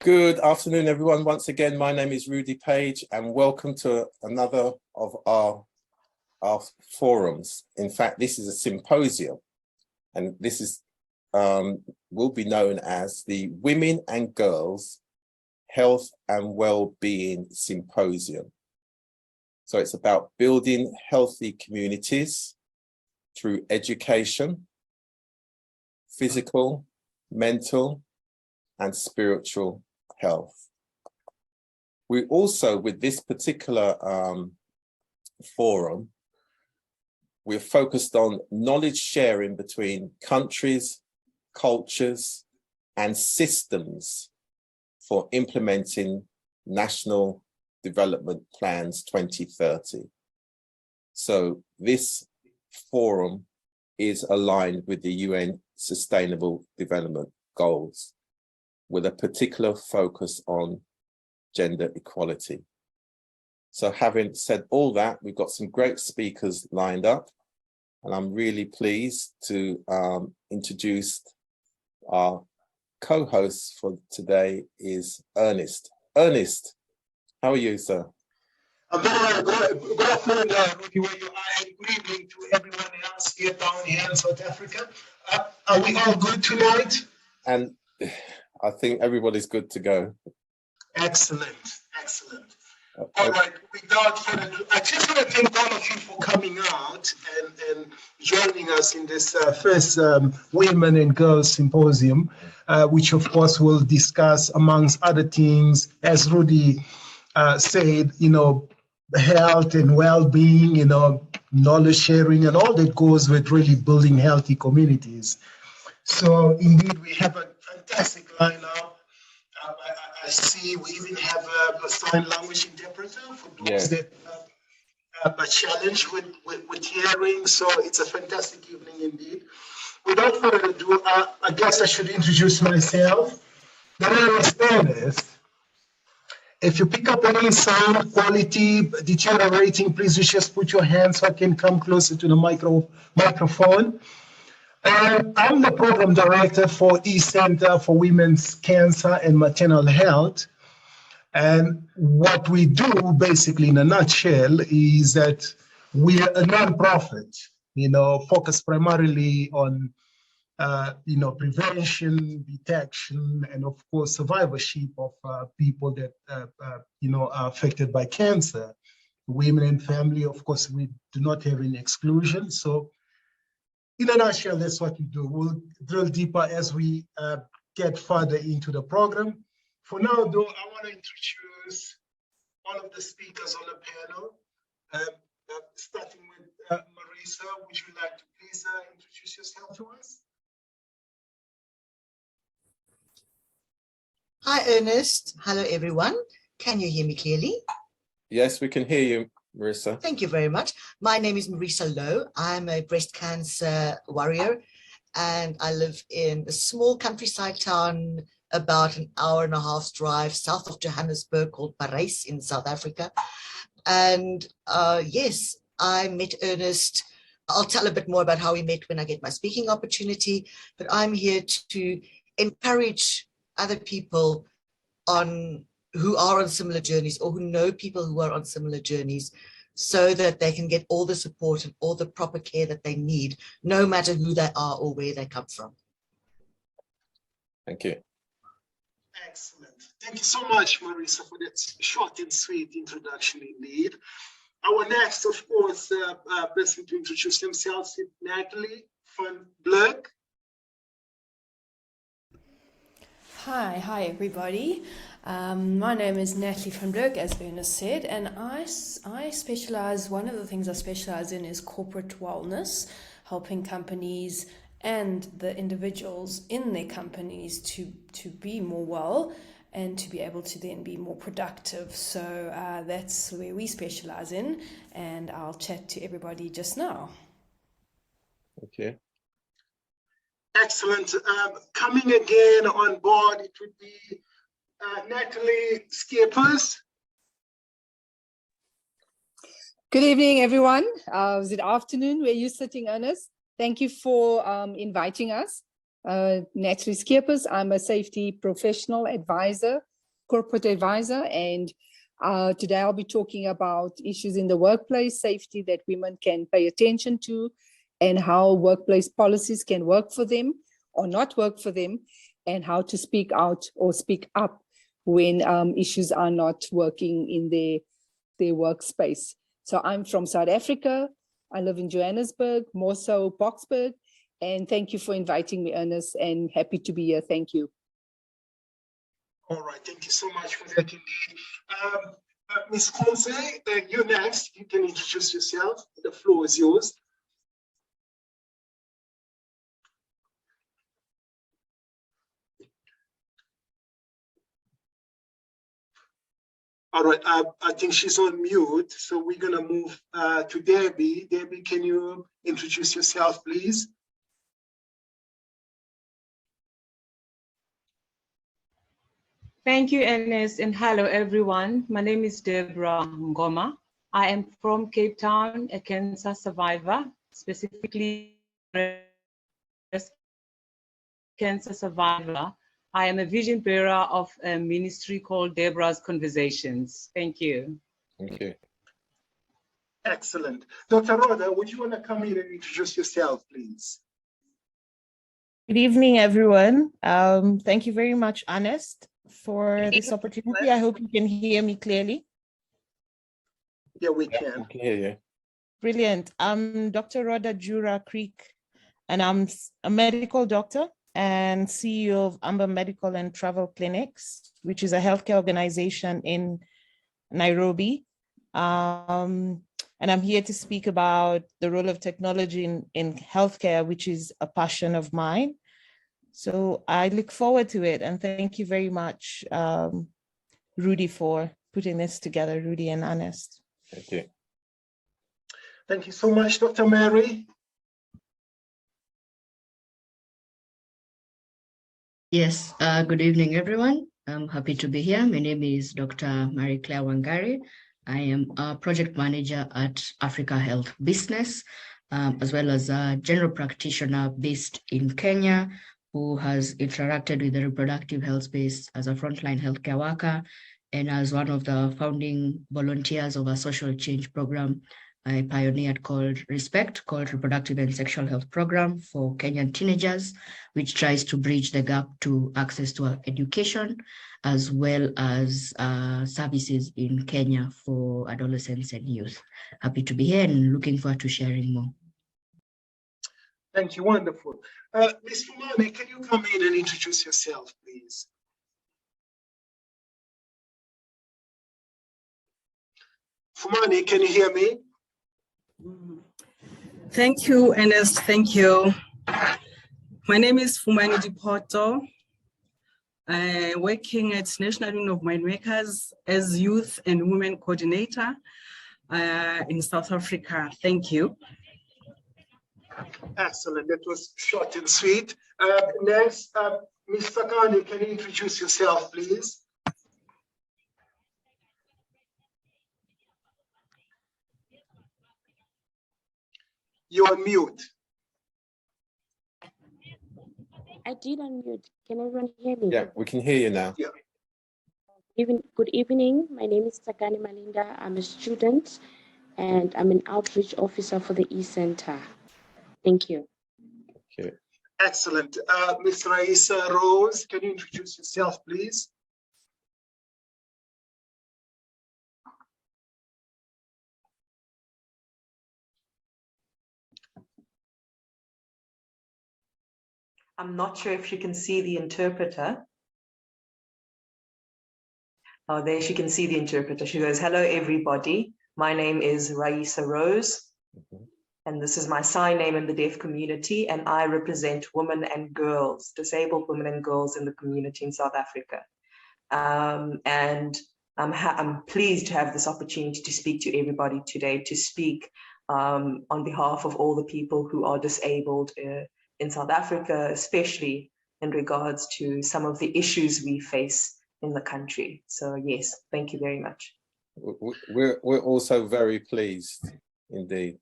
Good afternoon, everyone. Once again, my name is Rudy Page, and welcome to another of our forums. In fact, this is a symposium, and this is will be known as the Women and Girls Health and Wellbeing Symposium. So it's about building healthy communities through education, physical, mental, and spiritual health. We also, with this particular forum, we're focused on knowledge sharing between countries, cultures, and systems for implementing National Development Plans 2030. So this forum is aligned with the UN Sustainable Development Goals, with a particular focus on gender equality. So having said all that, we've got some great speakers lined up, and I'm really pleased to introduce our co-host for today is Ernest. Ernest, how are you, sir? Good afternoon, Rudy, where you are, and good evening to everyone else here down here in South Africa. Are we all good tonight? And I think everybody's good to go. Excellent, excellent. All right, without further ado, I just want to thank all of you for coming out and joining us in this first Women and Girls Symposium, which of course will discuss, amongst other things, as Rudy said, health and well-being, knowledge sharing, and all that goes with really building healthy communities. So indeed, we have a fantastic lineup. I see we even have a sign language interpreter for those that are challenged with hearing. So it's a fantastic evening indeed. Without further ado, I guess I should introduce myself. My name is Ernest. If you pick up any sound quality deteriorating, please just put your hand so I can come closer to the microphone. I'm the program director for eCenter for Women's Cancer and Maternal Health. And what we do, basically, in a nutshell, is that we are a nonprofit, focused primarily on, prevention, detection, and of course, survivorship of people that, are affected by cancer. Women and family, of course, we do not have any exclusion. So in a nutshell, that's what we do. We'll drill deeper as we get further into the program. For now, though, I want to introduce one of the speakers on the panel, starting with Marisa. Would you like to please introduce yourself to us? Hi, Ernest. Hello, everyone. Can you hear me clearly? Yes, we can hear you, Marisa. Thank you very much. My name is Marisa Lowe. I'm a breast cancer warrior, and I live in a small countryside town about an hour and a half's drive south of Johannesburg called Parys in South Africa. And yes, I met Ernest. I'll tell a bit more about how we met when I get my speaking opportunity, but I'm here to encourage other people who are on similar journeys or who know people who are on similar journeys, so that they can get all the support and all the proper care that they need, no matter who they are or where they come from. Thank you. Excellent. Thank you so much, Marisa, for that short and sweet introduction indeed. Our next, of course, person to introduce themselves is Natalie van Blurk. Hi everybody. My name is Natalie van Blurk, as Ernest said, and I specialize, one of the things I specialize in is corporate wellness, helping companies and the individuals in their companies to be more well and to be able to then be more productive. So that's where we specialize in, and I'll chat to everybody just now. Okay. Excellent. Coming again on board, it would be Natalie Skeepers. Good evening, everyone. Is it afternoon where you're sitting, Ernest? Thank you for inviting us. Natalie Skeepers, I'm a safety professional advisor corporate advisor, and today I'll be talking about issues in the workplace, safety that women can pay attention to, and how workplace policies can work for them or not work for them, and how to speak out or speak up when issues are not working in their workspace. So I'm from South Africa. I live in Johannesburg, more so Boksburg. And thank you for inviting me, Ernest, and happy to be here. Thank you. All right, thank you so much for that indeed. Ms. Konse, you're next. You can introduce yourself. The floor is yours. All right, I think she's on mute, so we're gonna move to Debbie. Debbie, can you introduce yourself, please? Thank you, Ernest, and hello, everyone. My name is Deborah Ngoma. I am from Cape Town, a cancer survivor, specifically breast cancer survivor. I am a vision bearer of a ministry called Deborah's Conversations. Thank you. Thank you. Excellent. Dr. Rhoda, would you want to come in and introduce yourself, please? Good evening, everyone. Thank you very much, Ernest, for this opportunity. I hope you can hear me clearly. Yeah, we can. I can hear you. Brilliant. I'm Dr. Rhoda Jura Creek, and I'm a medical doctor and CEO of Amber Medical and Travel Clinics, which is a healthcare organization in Nairobi. And I'm here to speak about the role of technology in healthcare, which is a passion of mine. So I look forward to it. And thank you very much, Rudy, for putting this together, Rudy and Ernest. Thank you. Thank you so much, Dr. Mary. Yes, good evening, everyone. I'm happy to be here. My name is Dr. Marie Claire Wangari. I am a project manager at Africa Health Business, as well as a general practitioner based in Kenya, who has interacted with the reproductive health space as a frontline healthcare worker and as one of the founding volunteers of a social change program I pioneered called RESPECT, called Reproductive and Sexual Health Program for Kenyan teenagers, which tries to bridge the gap to access to education, as well as services in Kenya for adolescents and youth. Happy to be here and looking forward to sharing more. Thank you, wonderful. Ms. Fumane, can you come in and introduce yourself, please? Fumane, can you hear me? Thank you, Ernest. Thank you. My name is Fumani Dipoto. I'm working at National Union of Winemakers as Youth and Women Coordinator in South Africa. Thank you. Excellent. That was short and sweet. Next, Ms. Sakani, can you introduce yourself, please? You're on mute. I did unmute. Can everyone hear me? Yeah, we can hear you now. Yeah. Good evening. My name is Sakani Malinda. I'm a student and I'm an outreach officer for the E-Center. Thank you. Okay. Excellent. Ms. Raisa Rose, can you introduce yourself, please? I'm not sure if she can see the interpreter. Oh, there she can see the interpreter. She goes, hello, everybody. My name is Raisa Rose, and this is my sign name in the deaf community, and I represent women and girls, disabled women and girls in the community in South Africa. And I'm pleased to have this opportunity to speak to everybody today, to speak on behalf of all the people who are disabled in South Africa, especially in regards to some of the issues we face in the country. So yes, thank you very much. We're also very pleased indeed.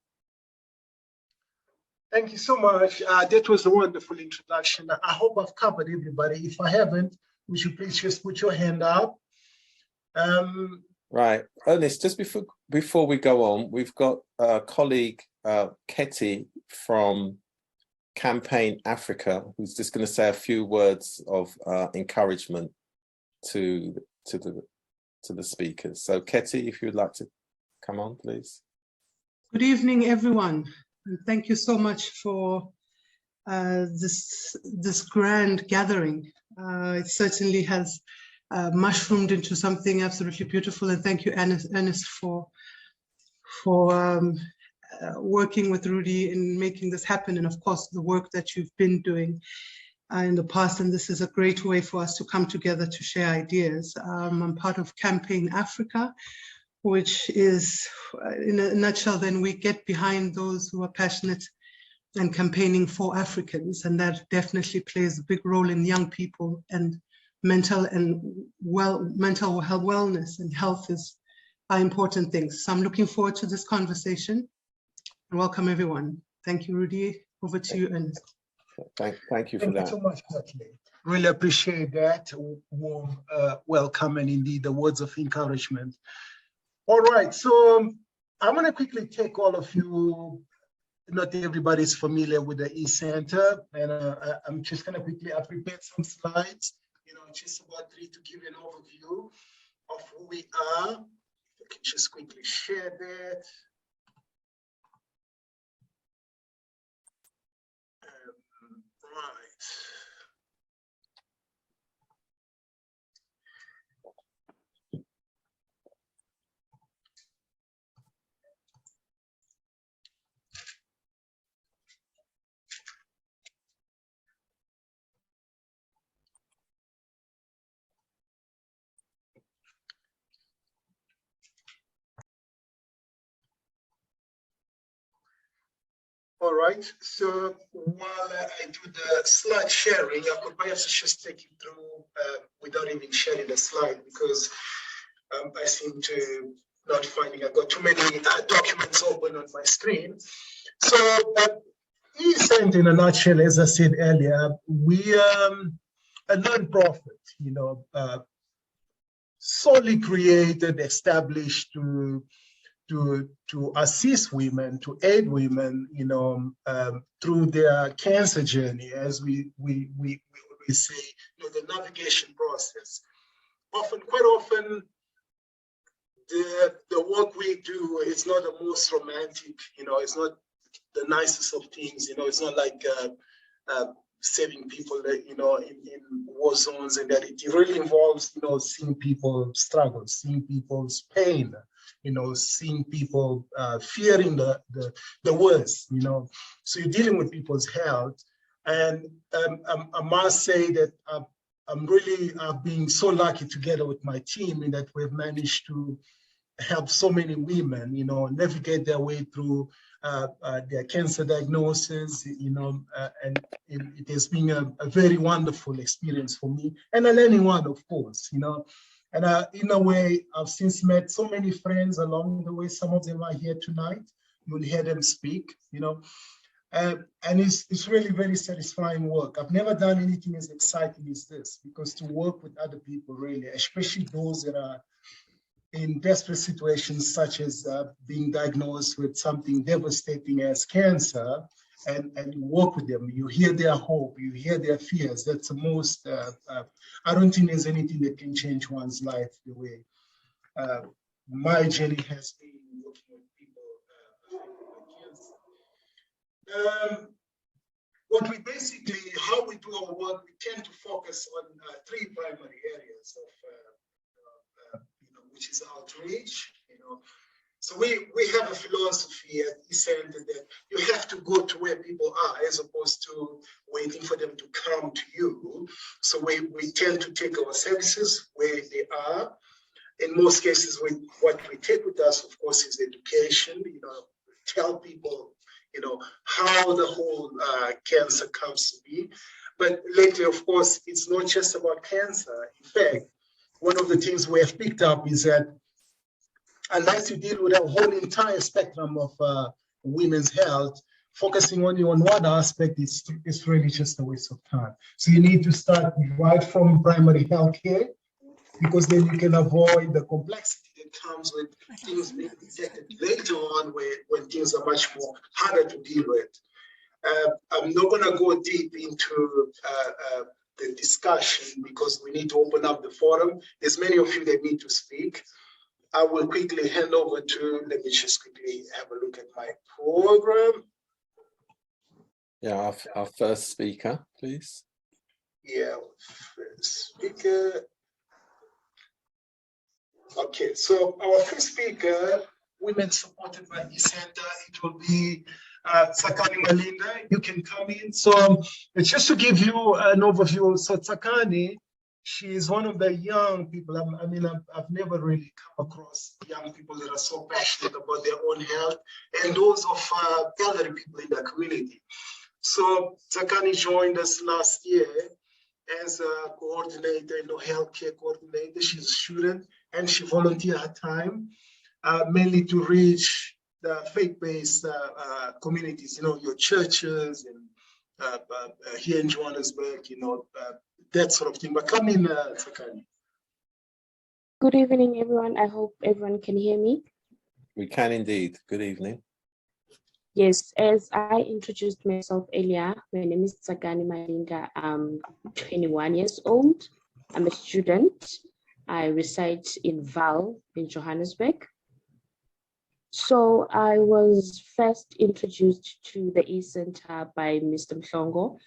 Thank you so much. That was a wonderful introduction. I hope I've covered everybody. If I haven't, would you please just put your hand up? Right, Ernest, just before we go on, we've got a colleague, Ketty from Campaign Africa, who's just going to say a few words of encouragement to the speakers. So Ketty, if you'd like to come on, please. Good evening, everyone. And thank you so much for this grand gathering. It certainly has mushroomed into something absolutely beautiful. And thank you, Ernest, for working with Rudy in making this happen. And of course, the work that you've been doing in the past. And this is a great way for us to come together to share ideas. I'm part of Campaign Africa, which is, in a nutshell, then we get behind those who are passionate and campaigning for Africans. And that definitely plays a big role in young people, and mental health, wellness and health are important things. So I'm looking forward to this conversation. Welcome, everyone. Thank you, Rudy. Over to you, Ernest. Thank you for that. Thank you so much, Natalie. Really appreciate that warm welcome, and indeed the words of encouragement. All right, so I'm going to quickly take all of you. Not everybody's familiar with the e-center, and I'm just going to quickly, I prepared some slides, just about three, to give you an overview of who we are. If I can just quickly share that. Right. All right, so while I do the slide sharing, I could perhaps just take you through without even sharing the slide, because I seem to not finding, I've got too many documents open on my screen. So e-center, in a nutshell, as I said earlier, we a non-profit, solely created, established to assist women, to aid women, through their cancer journey, as we always say, the navigation process. Quite often, the work we do is not the most romantic, it's not the nicest of things, it's not like saving people, in war zones, and that it really involves, seeing people struggle, seeing people's pain, seeing people fearing the worst, So you're dealing with people's health. And I must say that I'm really being so lucky together with my team in that we've managed to help so many women, navigate their way through their cancer diagnosis, and it has been a very wonderful experience for me, and a learning one, of course, And in a way, I've since met so many friends along the way. Some of them are here tonight. You'll hear them speak, and it's really very satisfying work. I've never done anything as exciting as this, because to work with other people, really, especially those that are in desperate situations, such as being diagnosed with something devastating as cancer, and you work with them, you hear their hope, you hear their fears. That's the most, I don't think there's anything that can change one's life the way my journey has been working with people affected by cancer. What we basically, how we do our work, we tend to focus on three primary areas of, which is outreach, So we have a philosophy at e-center that you have to go to where people are, as opposed to waiting for them to come to you. So we tend to take our services where they are. In most cases, what we take with us, of course, is education. Tell people, how the whole cancer comes to be. But lately, of course, it's not just about cancer. In fact, one of the things we have picked up is that unless you deal with a whole entire spectrum of women's health, focusing only on one aspect is really just a waste of time. So you need to start right from primary health care, because then you can avoid the complexity that comes with things being detected later on when things are much more harder to deal with. I'm not going to go deep into the discussion because we need to open up the forum. There's many of you that need to speak. I will quickly hand over to, let me just quickly have a look at my program. Yeah, our first speaker, please. Yeah, first speaker. Okay, so our first speaker, women supported by e-Center, it will be Tsakani Malinda. You can come in. So just to give you an overview, so Tsakani, she is one of the young people. I've never really come across young people that are so passionate about their own health and those of elderly people in the community. So Tsakani joined us last year as a coordinator, healthcare coordinator. She's a student and she volunteered her time mainly to reach the faith-based communities, your churches and here in Johannesburg, that sort of thing. But come in, Tsakani. Good evening, everyone. I hope everyone can hear me. We can indeed. Good evening. Yes, as I introduced myself earlier, my name is Tsakani Malinda. I'm 21 years old. I'm a student. I reside in Vaal in Johannesburg. So I was first introduced to the e-Center by Mr. Mhlongo,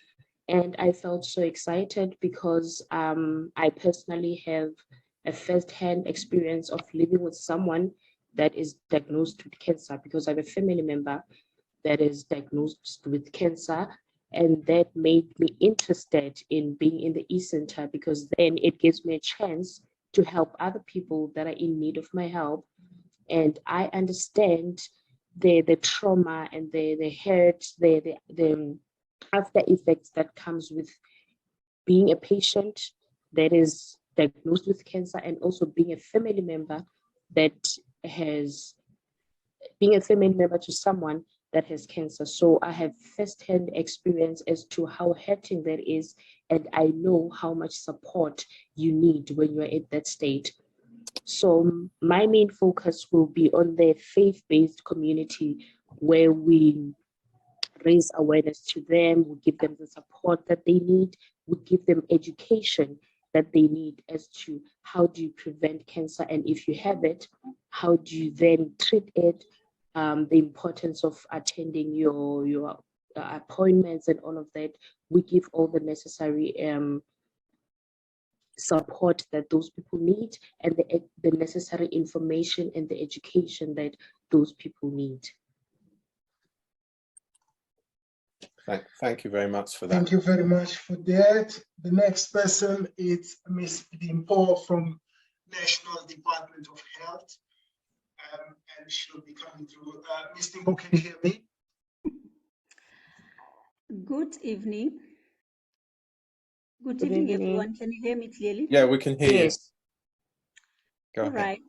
and I felt so excited because I personally have a first-hand experience of living with someone that is diagnosed with cancer, because I have a family member that is diagnosed with cancer, and that made me interested in being in the e-Center, because then it gives me a chance to help other people that are in need of my help. And I understand the trauma and the hurt, the after effects that comes with being a patient that is diagnosed with cancer, and also being a family member to someone that has cancer. So I have first-hand experience as to how hurting that is, and I know how much support you need when you're at that state. So my main focus will be on the faith-based community, where we raise awareness to them, we give them the support that they need, we give them education that they need as to how do you prevent cancer, and if you have it, how do you then treat it, the importance of attending your appointments and all of that. We give all the necessary support that those people need, and the necessary information and the education that those people need. Thank you very much for that. Thank you very much for that. The next person is Ms. Dimpo from National Department of Health, and she'll be coming through. Ms. Dimpo, can you hear me? Good evening. Good evening, everyone. Can you hear me clearly? Yeah, we can hear you. Go All ahead.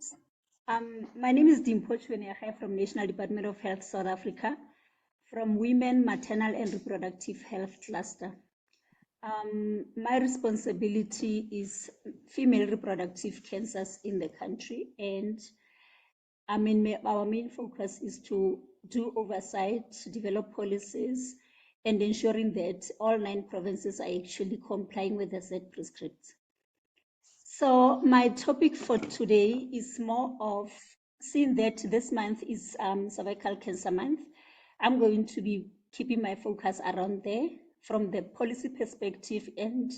right. My name is Dimpo Chweneahe from National Department of Health, South Africa, from Women, Maternal and Reproductive Health Cluster. My responsibility is female reproductive cancers in the country, and our main focus is to do oversight, develop policies, and ensuring that all 9 provinces are actually complying with the set prescripts. So my topic for today is more of, seeing that this month is Cervical Cancer Month, I'm going to be keeping my focus around there from the policy perspective and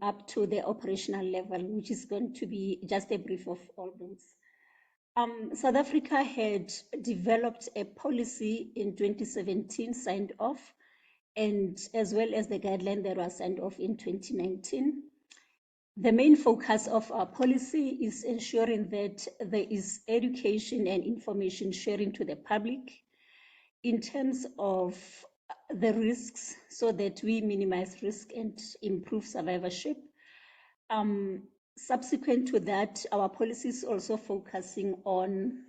up to the operational level, which is going to be just a brief of all those. South Africa had developed a policy in 2017, signed off, and as well as the guideline that was signed off in 2019. The main focus of our policy is ensuring that there is education and information sharing to the public in terms of the risks, so that we minimize risk and improve survivorship. Subsequent to that, our policy is also focusing on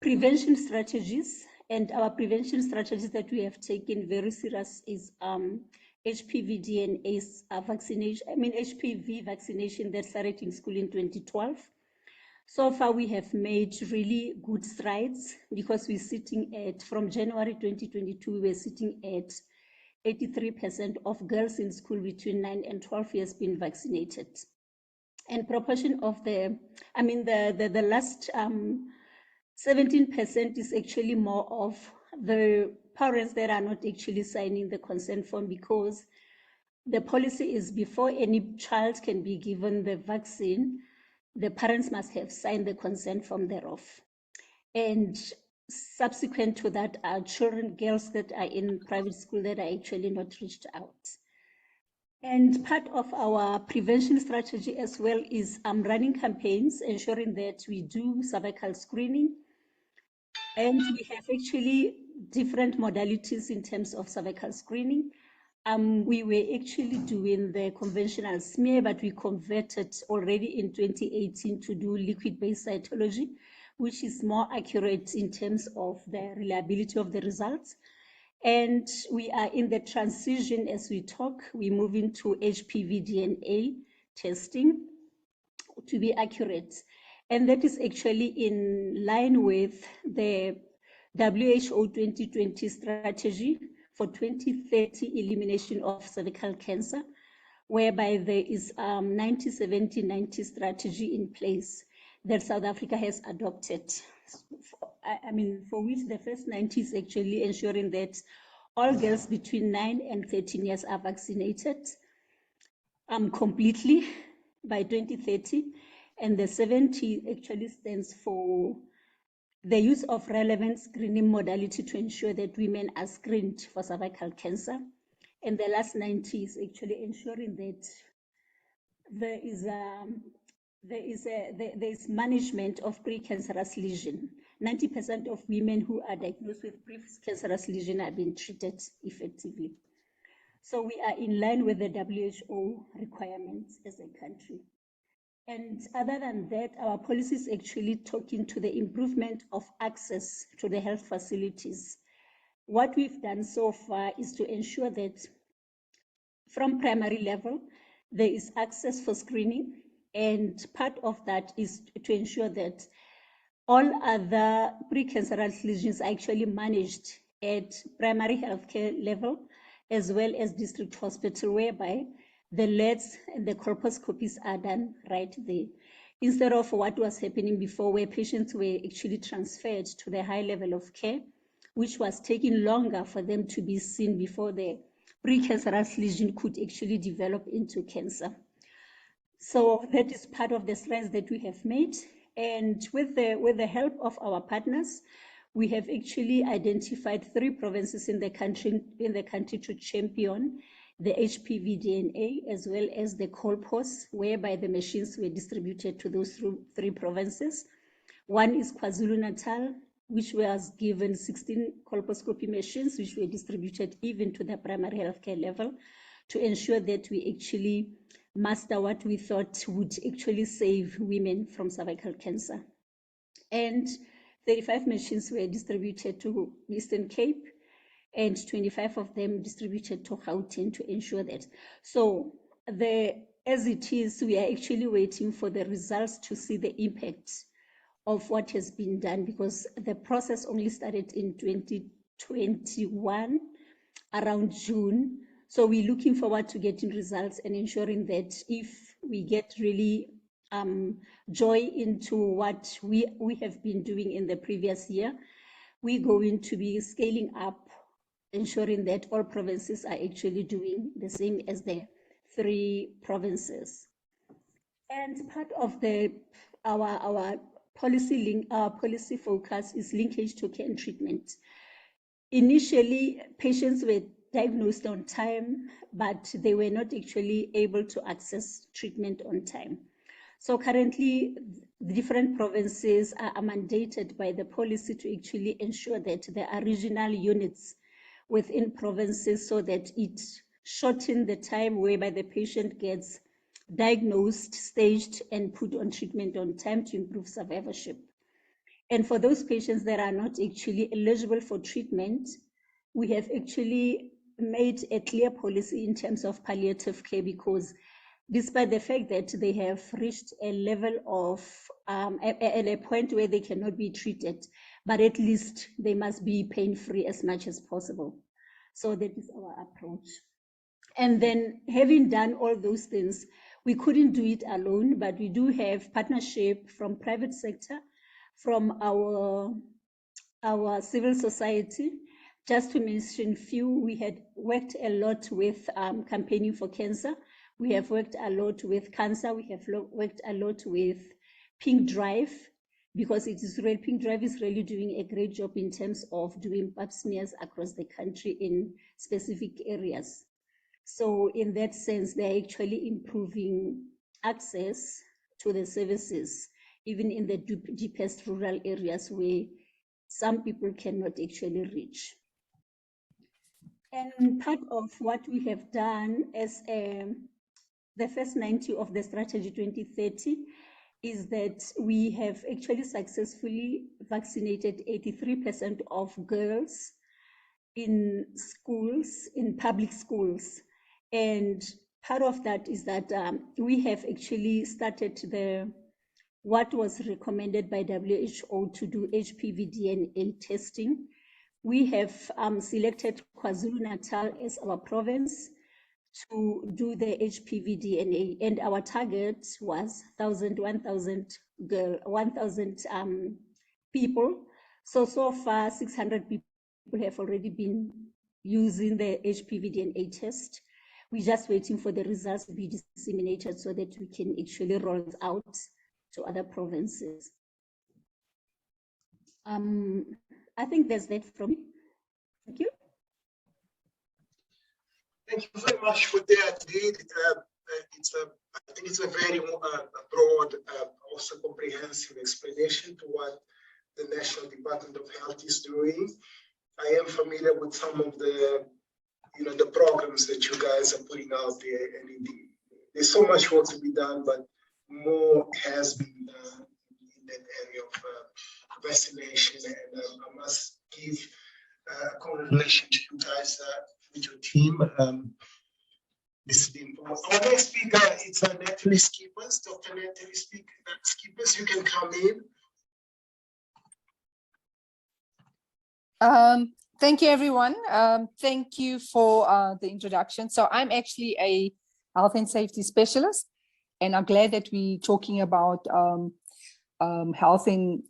prevention strategies, and our prevention strategies that we have taken very serious is HPV DNA vaccination, HPV vaccination that started in school in 2012. So far, we have made really good strides because we're sitting at, from January 2022, we're sitting at 83% of girls in school between 9 and 12 years being vaccinated. And proportion of the last 17% is actually more of the parents that are not actually signing the consent form, because the policy is before any child can be given the vaccine, the parents must have signed the consent form thereof. And subsequent to that are children, girls that are in private school that are actually not reached out. And part of our prevention strategy as well is running campaigns, ensuring that we do cervical screening. And we have actually different modalities in terms of cervical screening. We were actually doing the conventional smear, but we converted already in 2018 to do liquid-based cytology, which is more accurate in terms of the reliability of the results. And we are in the transition as we talk. We're moving to HPV DNA testing to be accurate. And that is actually in line with the WHO 2020 strategy for 2030 elimination of cervical cancer, whereby there is 90-70-90 strategy in place that South Africa has adopted. For which the first 90 is actually ensuring that all girls between 9 and 13 years are vaccinated completely by 2030. And the 70 actually stands for the use of relevant screening modality to ensure that women are screened for cervical cancer. And the last 90 is actually ensuring that there is management of precancerous lesion. 90% of women who are diagnosed with precancerous lesion are being treated effectively. So we are in line with the WHO requirements as a country. And other than that, our policy is actually talking to the improvement of access to the health facilities. What we've done so far is to ensure that from primary level, there is access for screening. And part of that is to ensure that all other precancerous lesions are actually managed at primary healthcare level, as well as district hospital, whereby the LEDs and the colposcopies are done right there, instead of what was happening before, where patients were actually transferred to the high level of care, which was taking longer for them to be seen before the precancerous lesion could actually develop into cancer. So that is part of the strides that we have made. And with the help of our partners, we have actually identified 3 provinces in the country to champion the HPV DNA, as well as the colpos, whereby the machines were distributed to those 3 provinces. One is KwaZulu-Natal, which was given 16 colposcopy machines, which were distributed even to the primary healthcare level, to ensure that we actually master what we thought would actually save women from cervical cancer. And 35 machines were distributed to Eastern Cape, and 25 of them distributed to Gauteng to ensure that. So as it is, we are actually waiting for the results to see the impact of what has been done, because the process only started in 2021 around June. So we're looking forward to getting results and ensuring that if we get really joy into what we have been doing in the previous year, we're going to be scaling up, ensuring that all provinces are actually doing the same as the 3 provinces. And part of our policy focus is linkage to care and treatment. Initially, patients were diagnosed on time, but they were not actually able to access treatment on time. So currently, the different provinces are mandated by the policy to actually ensure that there are regional units within provinces, so that it shortens the time whereby the patient gets diagnosed, staged, and put on treatment on time to improve survivorship. And for those patients that are not actually eligible for treatment, we have actually made a clear policy in terms of palliative care, because despite the fact that they have reached a level of at a point where they cannot be treated, but at least they must be pain-free as much as possible. So that is our approach. And then, having done all those things, we couldn't do it alone, but we do have partnership from private sector, from our civil society. Just to mention few, we had worked a lot with campaigning for cancer. We have worked a lot with cancer. We have worked a lot with Pink Drive, because Pink Drive is really doing a great job in terms of doing pap smears across the country in specific areas. So in that sense, they're actually improving access to the services, even in the deepest rural areas where some people cannot actually reach. And part of what we have done as the first 90 of the strategy 2030 is that we have actually successfully vaccinated 83% of girls in schools, in public schools. And part of that is that we have actually started what was recommended by WHO to do HPV DNA testing. We have selected KwaZulu-Natal as our province to do the HPV DNA, and our target was 1,000 people. So far, 600 people have already been using the HPV DNA test. We're just waiting for the results to be disseminated so that we can actually roll it out to other provinces. I think that's that from me. Thank you. Thank you very much for that. Indeed, I think it's a very broad, also comprehensive explanation to what the National Department of Health is doing. I am familiar with some of the, the programs that you guys are putting out there, and indeed, there's so much work to be done, but more has been done in that area of vaccination, and I must give congratulations to you guys with your team. This is the important. Our next speaker is Natalie Skippers. Dr. Natalie Skippers, you can come in. Thank you, everyone. Thank you for the introduction. So I'm actually a health and safety specialist, and I'm glad that we're talking about health and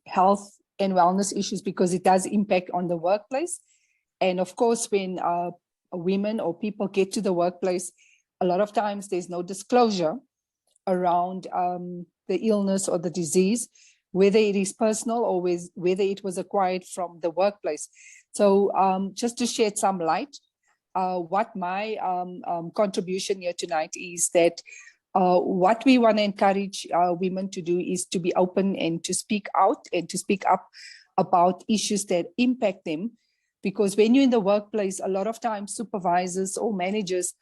wellness issues, because it does impact on the workplace. And of course, when women or people get to the workplace, a lot of times there's no disclosure around the illness or the disease, whether it is personal or whether it was acquired from the workplace. So just to shed some light, what my contribution here tonight is that what we want to encourage women to do is to be open and to speak out and to speak up about issues that impact them. Because when you're in the workplace, a lot of times supervisors or managers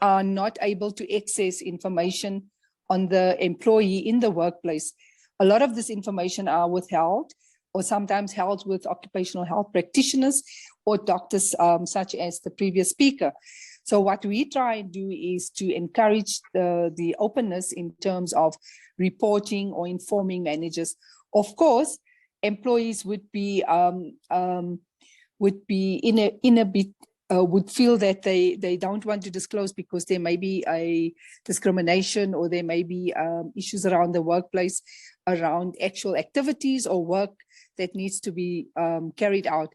are not able to access information on the employee in the workplace. A lot of this information are withheld, or sometimes held with occupational health practitioners or doctors, such as the previous speaker. So what we try and do is to encourage the openness in terms of reporting or informing managers. Of course, employees would be would feel that they don't want to disclose because there may be a discrimination, or there may be issues around the workplace, around actual activities or work that needs to be carried out.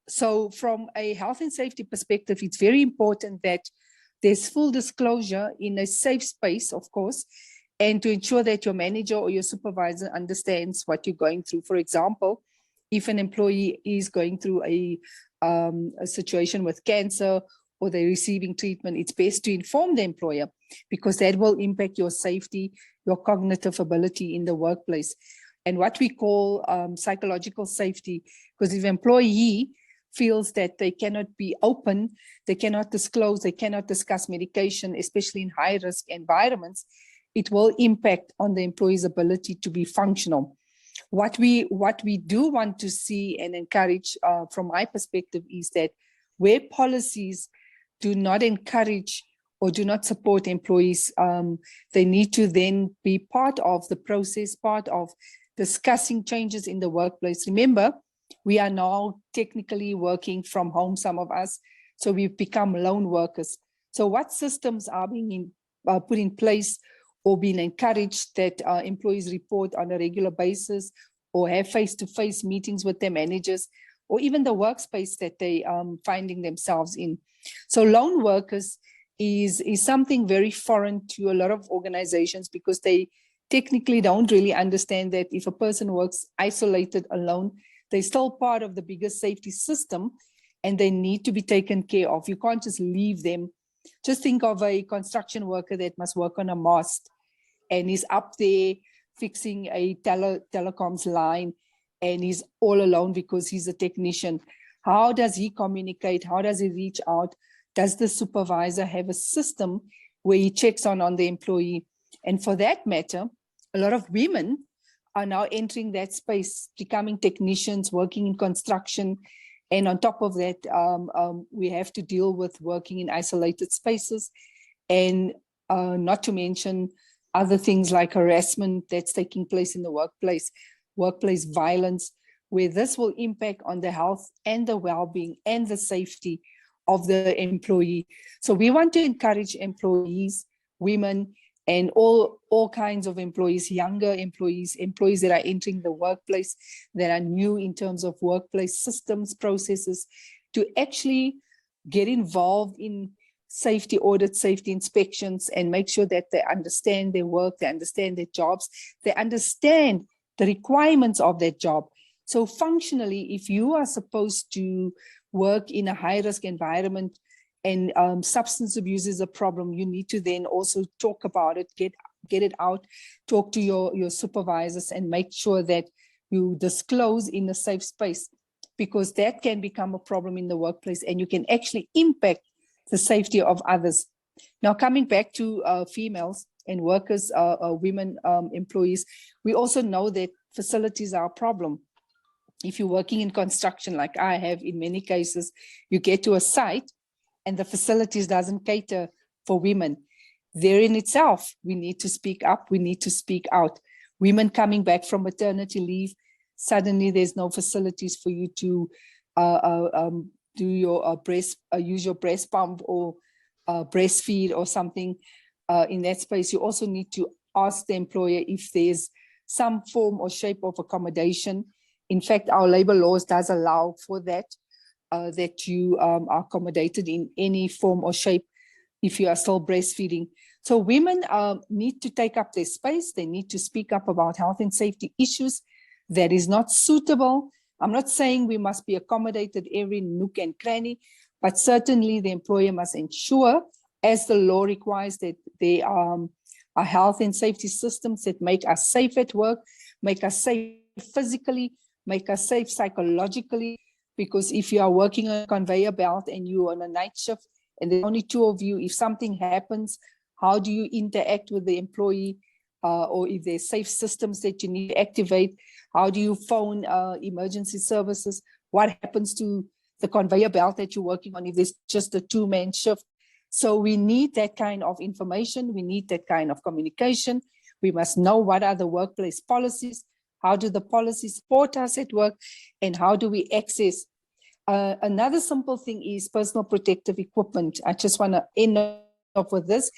So from a health and safety perspective, it's very important that there's full disclosure in a safe space, of course, and to ensure that your manager or your supervisor understands what you're going through. For example, if an employee is going through a situation with cancer, or they're receiving treatment, it's best to inform the employer, because that will impact your safety, your cognitive ability in the workplace. And what we call psychological safety, because if an employee feels that they cannot be open, they cannot disclose, they cannot discuss medication, especially in high-risk environments, it will impact on the employee's ability to be functional. What we do want to see and encourage from my perspective is that where policies do not encourage or do not support employees. They need to then be part of the process, part of discussing changes in the workplace. Remember, we are now technically working from home, some of us, so we've become lone workers. So what systems are being put in place or being encouraged that employees report on a regular basis or have face-to-face meetings with their managers, or even the workspace that they finding themselves in. So lone workers is something very foreign to a lot of organizations, because they technically don't really understand that if a person works isolated alone, they're still part of the bigger safety system and they need to be taken care of. You can't just leave them. Just think of a construction worker that must work on a mast and he's up there fixing a telecoms line and he's all alone because he's a technician. How does he communicate? How does he reach out? Does the supervisor have a system where he checks on the employee? And for that matter, a lot of women are now entering that space, becoming technicians, working in construction. And on top of that, we have to deal with working in isolated spaces, and not to mention other things like harassment that's taking place in the workplace, workplace violence, where this will impact on the health and the well-being and the safety of the employee. So we want to encourage employees, women, and all kinds of employees, younger employees, employees that are entering the workplace, that are new in terms of workplace systems, processes, to actually get involved in safety audits, safety inspections, and make sure that they understand their work, they understand their jobs, they understand the requirements of that job. So functionally, if you are supposed to work in a high-risk environment and substance abuse is a problem, you need to then also talk about it, get it out, talk to your supervisors and make sure that you disclose in a safe space, because that can become a problem in the workplace and you can actually impact the safety of others. Now, coming back to females and workers, women employees, we also know that facilities are a problem. If you're working in construction, like I have in many cases, you get to a site and the facilities doesn't cater for women. There in itself, we need to speak up, we need to speak out. Women coming back from maternity leave, suddenly there's no facilities for you to do your use your breast pump or breastfeed or something in that space. You also need to ask the employer if there's some form or shape of accommodation. In fact, our labor laws does allow for that, that you are accommodated in any form or shape if you are still breastfeeding. So women need to take up their space. They need to speak up about health and safety issues that is not suitable. I'm not saying we must be accommodated every nook and cranny, but certainly the employer must ensure, as the law requires, that there are health and safety systems that make us safe at work, make us safe physically, make us safe psychologically. Because if you are working on a conveyor belt and you're on a night shift and there's only two of you, if something happens, how do you interact with the employee? Or if there's safe systems that you need to activate, how do you phone emergency services? What happens to the conveyor belt that you're working on if there's just a two-man shift? So we need that kind of information. We need that kind of communication. We must know what are the workplace policies. How do the policies support us at work, and how do we access? Another simple thing is personal protective equipment. I just want to end up with this,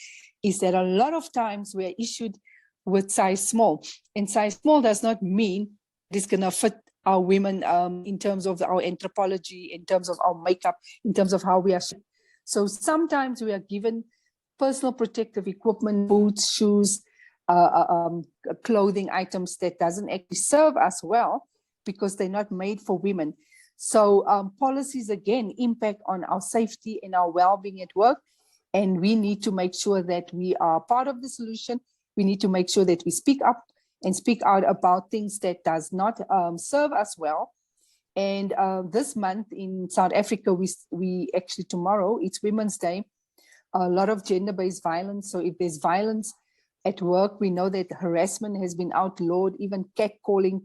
is that a lot of times we're issued with size small, and size small does not mean it's going to fit our women in terms of our anthropology, in terms of our makeup, in terms of how we are. So sometimes we are given personal protective equipment, boots, shoes, clothing items that doesn't actually serve us well because they're not made for women. So policies again impact on our safety and our well-being at work, and we need to make sure that we are part of the solution. We need to make sure that we speak up and speak out about things that does not serve us well. And this month in South Africa, we actually tomorrow, it's Women's Day, a lot of gender-based violence. So if there's violence at work, we know that harassment has been outlawed, even catcalling,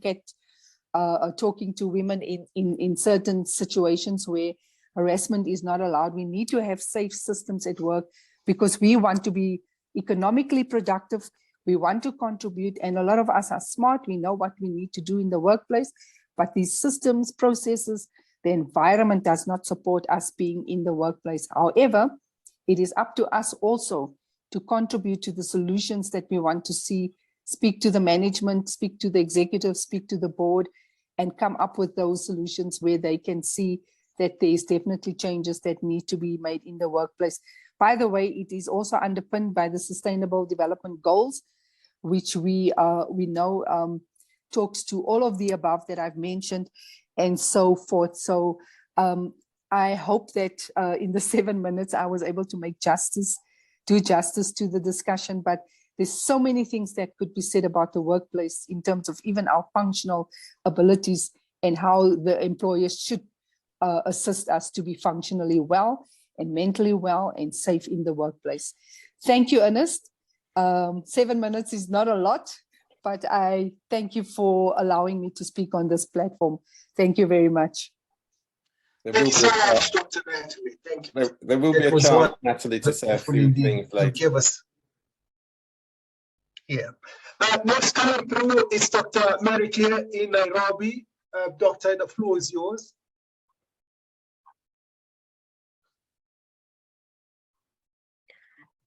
talking to women in certain situations where harassment is not allowed. We need to have safe systems at work because we want to be economically productive. We want to contribute, and a lot of us are smart. We know what we need to do in the workplace, but these systems, processes, the environment does not support us being in the workplace. However, it is up to us also to contribute to the solutions that we want to see, speak to the management, speak to the executive, speak to the board, and come up with those solutions where they can see that there's definitely changes that need to be made in the workplace. By the way, it is also underpinned by the Sustainable Development Goals, which we know talks to all of the above that I've mentioned and so forth. So I hope that in the 7 minutes I was able to do justice to the discussion, but there's so many things that could be said about the workplace in terms of even our functional abilities and how the employers should assist us to be functionally well and mentally well and safe in the workplace. Thank you, Ernest. 7 minutes is not a lot, but I thank you for allowing me to speak on this platform. Thank you very much. Thank you so much, Dr. Natalie. Thank you. There will be a chance, Natalie, to say a few things later. Give us. Yeah. Next coming through is Dr. Mary Claire in Nairobi. Doctor, the floor is yours.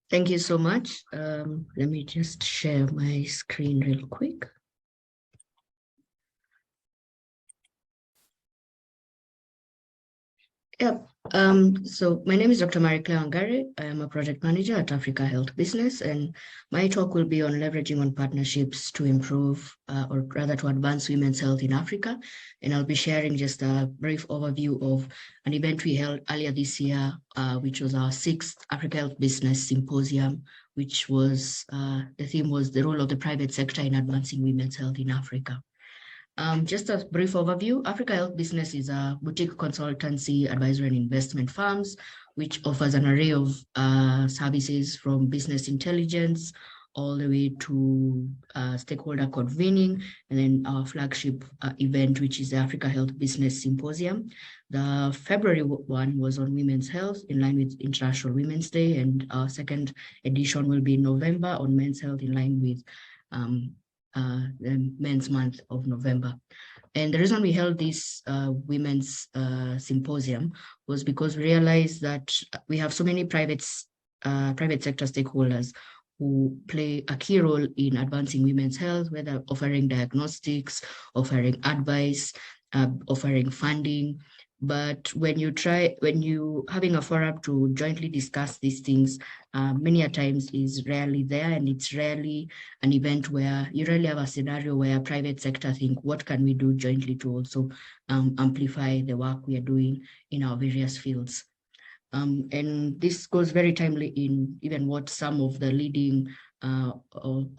Thank you so much. Let me just share my screen real quick. Yep. So my name is Dr. Mary Claire Wangari. I am a project manager at Africa Health Business, and my talk will be on leveraging on partnerships to improve or rather to advance women's health in Africa. And I'll be sharing just a brief overview of an event we held earlier this year, which was our 6th Africa Health Business Symposium, which was, the theme was the role of the private sector in advancing women's health in Africa. Just a brief overview, Africa Health Business is a boutique consultancy, advisory and investment firms, which offers an array of services from business intelligence all the way to stakeholder convening, and then our flagship event, which is the Africa Health Business Symposium. The February one was on women's health in line with International Women's Day, and our second edition will be in November on men's health in line with the Men's Month of November. And the reason we held this women's symposium was because we realized that we have so many private sector stakeholders who play a key role in advancing women's health, whether offering diagnostics, offering advice, offering funding. But when you having a forum to jointly discuss these things, many a times is rarely there, and it's rarely an event where you rarely have a scenario where private sector think, what can we do jointly to also amplify the work we are doing in our various fields. And this goes very timely in even what some of the leading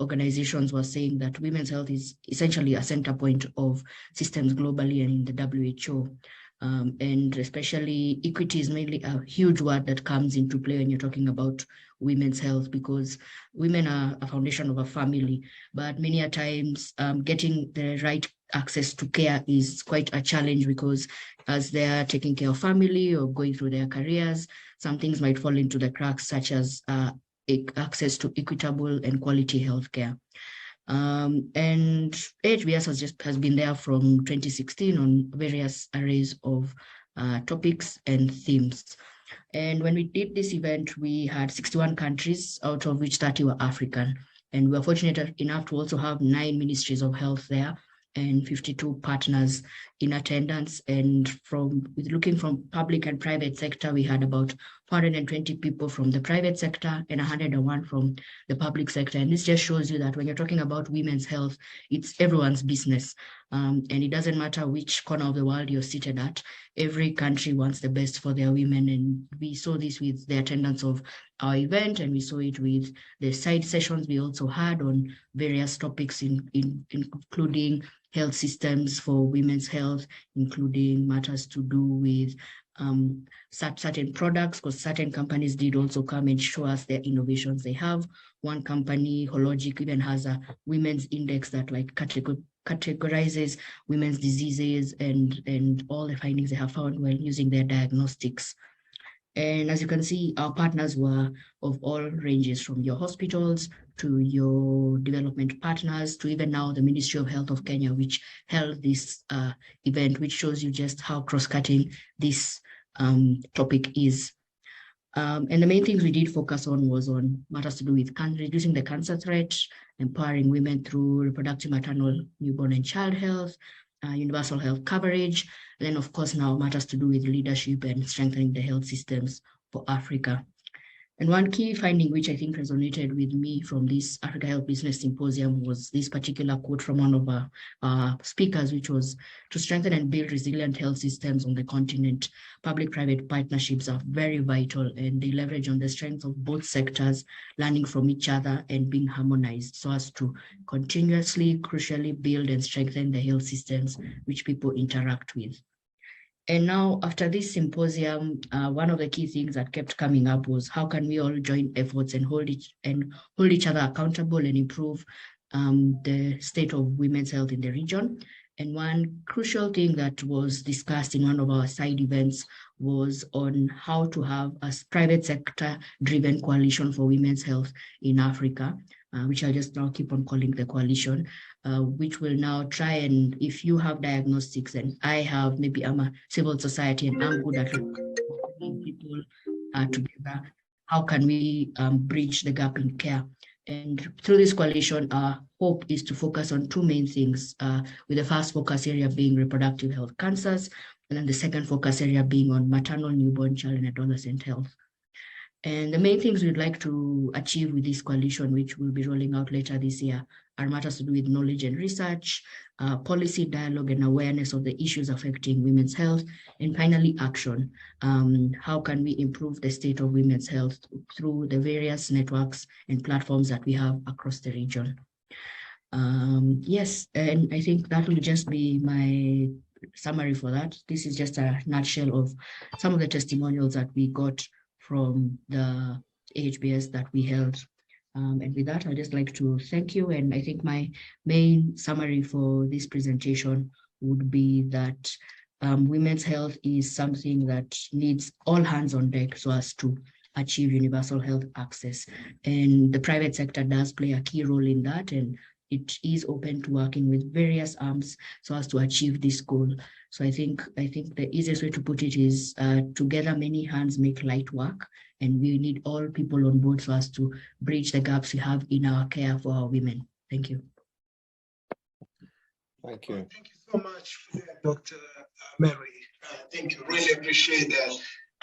organizations were saying, that women's health is essentially a center point of systems globally and in the WHO. And especially equity is mainly a huge word that comes into play when you're talking about women's health, because women are a foundation of a family, but many a times getting the right access to care is quite a challenge, because as they're taking care of family or going through their careers, some things might fall into the cracks, such as access to equitable and quality healthcare. And AHBS has been there from 2016 on various arrays of topics and themes. And when we did this event, we had 61 countries, out of which 30 were African. And we were fortunate enough to also have 9 ministries of health there and 52 partners in attendance. And looking from public and private sector, we had about 420 people from the private sector and 101 from the public sector. And this just shows you that when you're talking about women's health, it's everyone's business. And it doesn't matter which corner of the world you're seated at, every country wants the best for their women. And we saw this with the attendance of our event, and we saw it with the side sessions we also had on various topics, including health systems for women's health, including matters to do with certain products, because certain companies did also come and show us their innovations they have. One company, Hologic, even has a women's index that categorizes women's diseases and all the findings they have found when using their diagnostics. And as you can see, our partners were of all ranges, from your hospitals to your development partners to even now the Ministry of Health of Kenya, which held this event, which shows you just how cross-cutting this topic is. And the main things we did focus on was on matters to do with reducing the cancer threat, empowering women through reproductive, maternal, newborn and child health, universal health coverage, and then of course now matters to do with leadership and strengthening the health systems for Africa. And one key finding which I think resonated with me from this Africa Health Business Symposium was this particular quote from one of our speakers, which was, to strengthen and build resilient health systems on the continent, public-private partnerships are very vital, and they leverage on the strengths of both sectors, learning from each other and being harmonized so as to continuously, crucially build and strengthen the health systems which people interact with. And now, after this symposium, one of the key things that kept coming up was how can we all join efforts and hold each other accountable and improve the state of women's health in the region. And one crucial thing that was discussed in one of our side events was on how to have a private sector-driven coalition for women's health in Africa, which I just now keep on calling the coalition, which will now try and, if you have diagnostics and I have, maybe I'm a civil society and I'm good at bringing people together, how can we bridge the gap in care? And through this coalition, our hope is to focus on two main things, with the first focus area being reproductive health cancers, and then the second focus area being on maternal, newborn, child, and adolescent health. And the main things we'd like to achieve with this coalition, which we'll be rolling out later this year, are matters to do with knowledge and research, policy dialogue and awareness of the issues affecting women's health, and finally action. How can we improve the state of women's health through the various networks and platforms that we have across the region? Yes, and I think that will just be my summary for that. This is just a nutshell of some of the testimonials that we got from the AHBS that we held. And with that, I'd just like to thank you. And I think my main summary for this presentation would be that women's health is something that needs all hands on deck so as to achieve universal health access. And the private sector does play a key role in that, and it is open to working with various arms so as to achieve this goal. So I think the easiest way to put it is together many hands make light work, and we need all people on board so as to bridge the gaps we have in our care for our women. Thank you. Thank you. Thank you so much for that, Dr. Mary. Thank you, really appreciate that.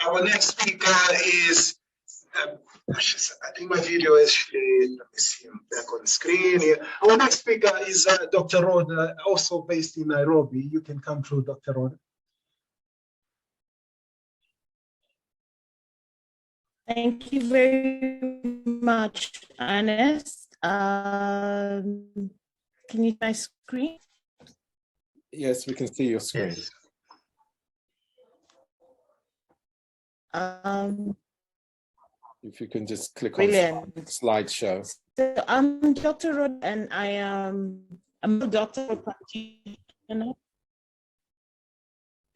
Our next speaker is, I think my video is actually, let me see, I'm back on screen here. Our next speaker is Dr. Rhoda, also based in Nairobi. You can come through, Dr. Rhoda. Thank you very much, Ernest. Can you see my screen? Yes, we can see your screen. If you can just click on slideshow. So I'm Dr. Rod, and I'm a doctor practitioner.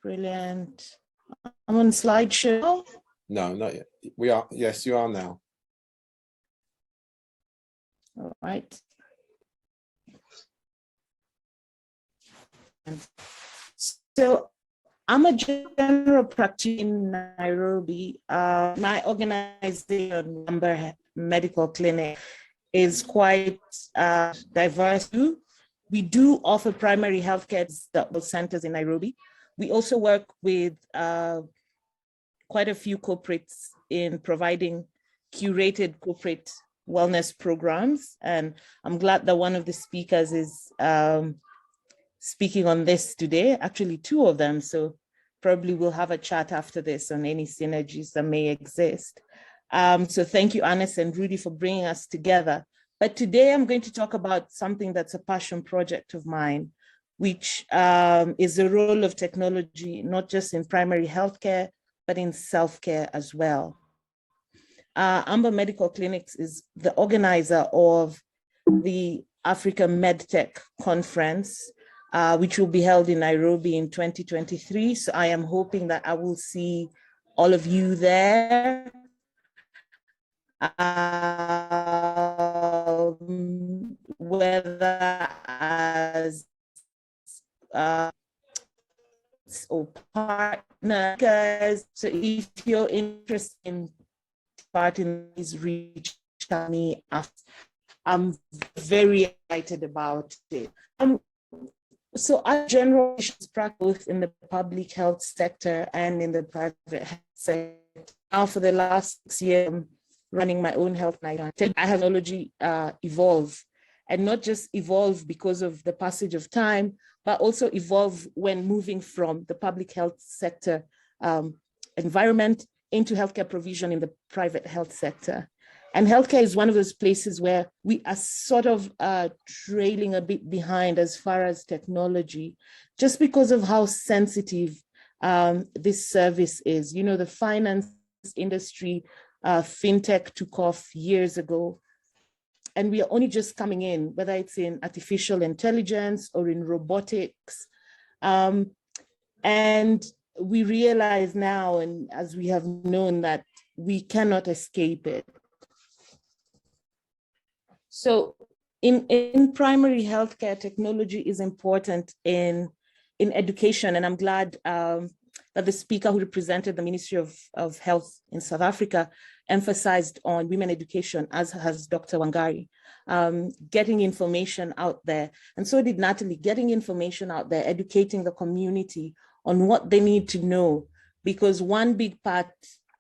Brilliant. I'm on slideshow. No, not yet. We are. Yes, you are now. All right. So I'm a general practitioner in Nairobi. My organization, Amber Medical Clinic, is quite diverse. We do offer primary healthcare centers in Nairobi. We also work with quite a few corporates in providing curated corporate wellness programs. And I'm glad that one of the speakers is speaking on this today, actually two of them. So probably we'll have a chat after this on any synergies that may exist. So thank you, Ernest and Rudy, for bringing us together. But today I'm going to talk about something that's a passion project of mine, which is the role of technology, not just in primary healthcare, but in self-care as well. Amber Medical Clinics is the organizer of the Africa MedTech Conference, which will be held in Nairobi in 2023. So I am hoping that I will see all of you there. Whether as or partners. So if you're interested in part in this, reach me. I'm very excited about it. So our general practice both in the public health sector and in the private health sector. Now for the last 6 years, I'm running my own health night. I have technology evolve, and not just evolve because of the passage of time, but also evolve when moving from the public health sector environment into healthcare provision in the private health sector. And healthcare is one of those places where we are sort of trailing a bit behind as far as technology, just because of how sensitive this service is. You know, the finance industry, fintech took off years ago, and we are only just coming in, whether it's in artificial intelligence or in robotics. And we realize now, and as we have known, that we cannot escape it. So in primary healthcare, technology is important in education. And I'm glad that the speaker who represented the Ministry of Health in South Africa emphasized on women education, as has Dr. Wangari, getting information out there. And so did Natalie, getting information out there, educating the community on what they need to know. Because one big part,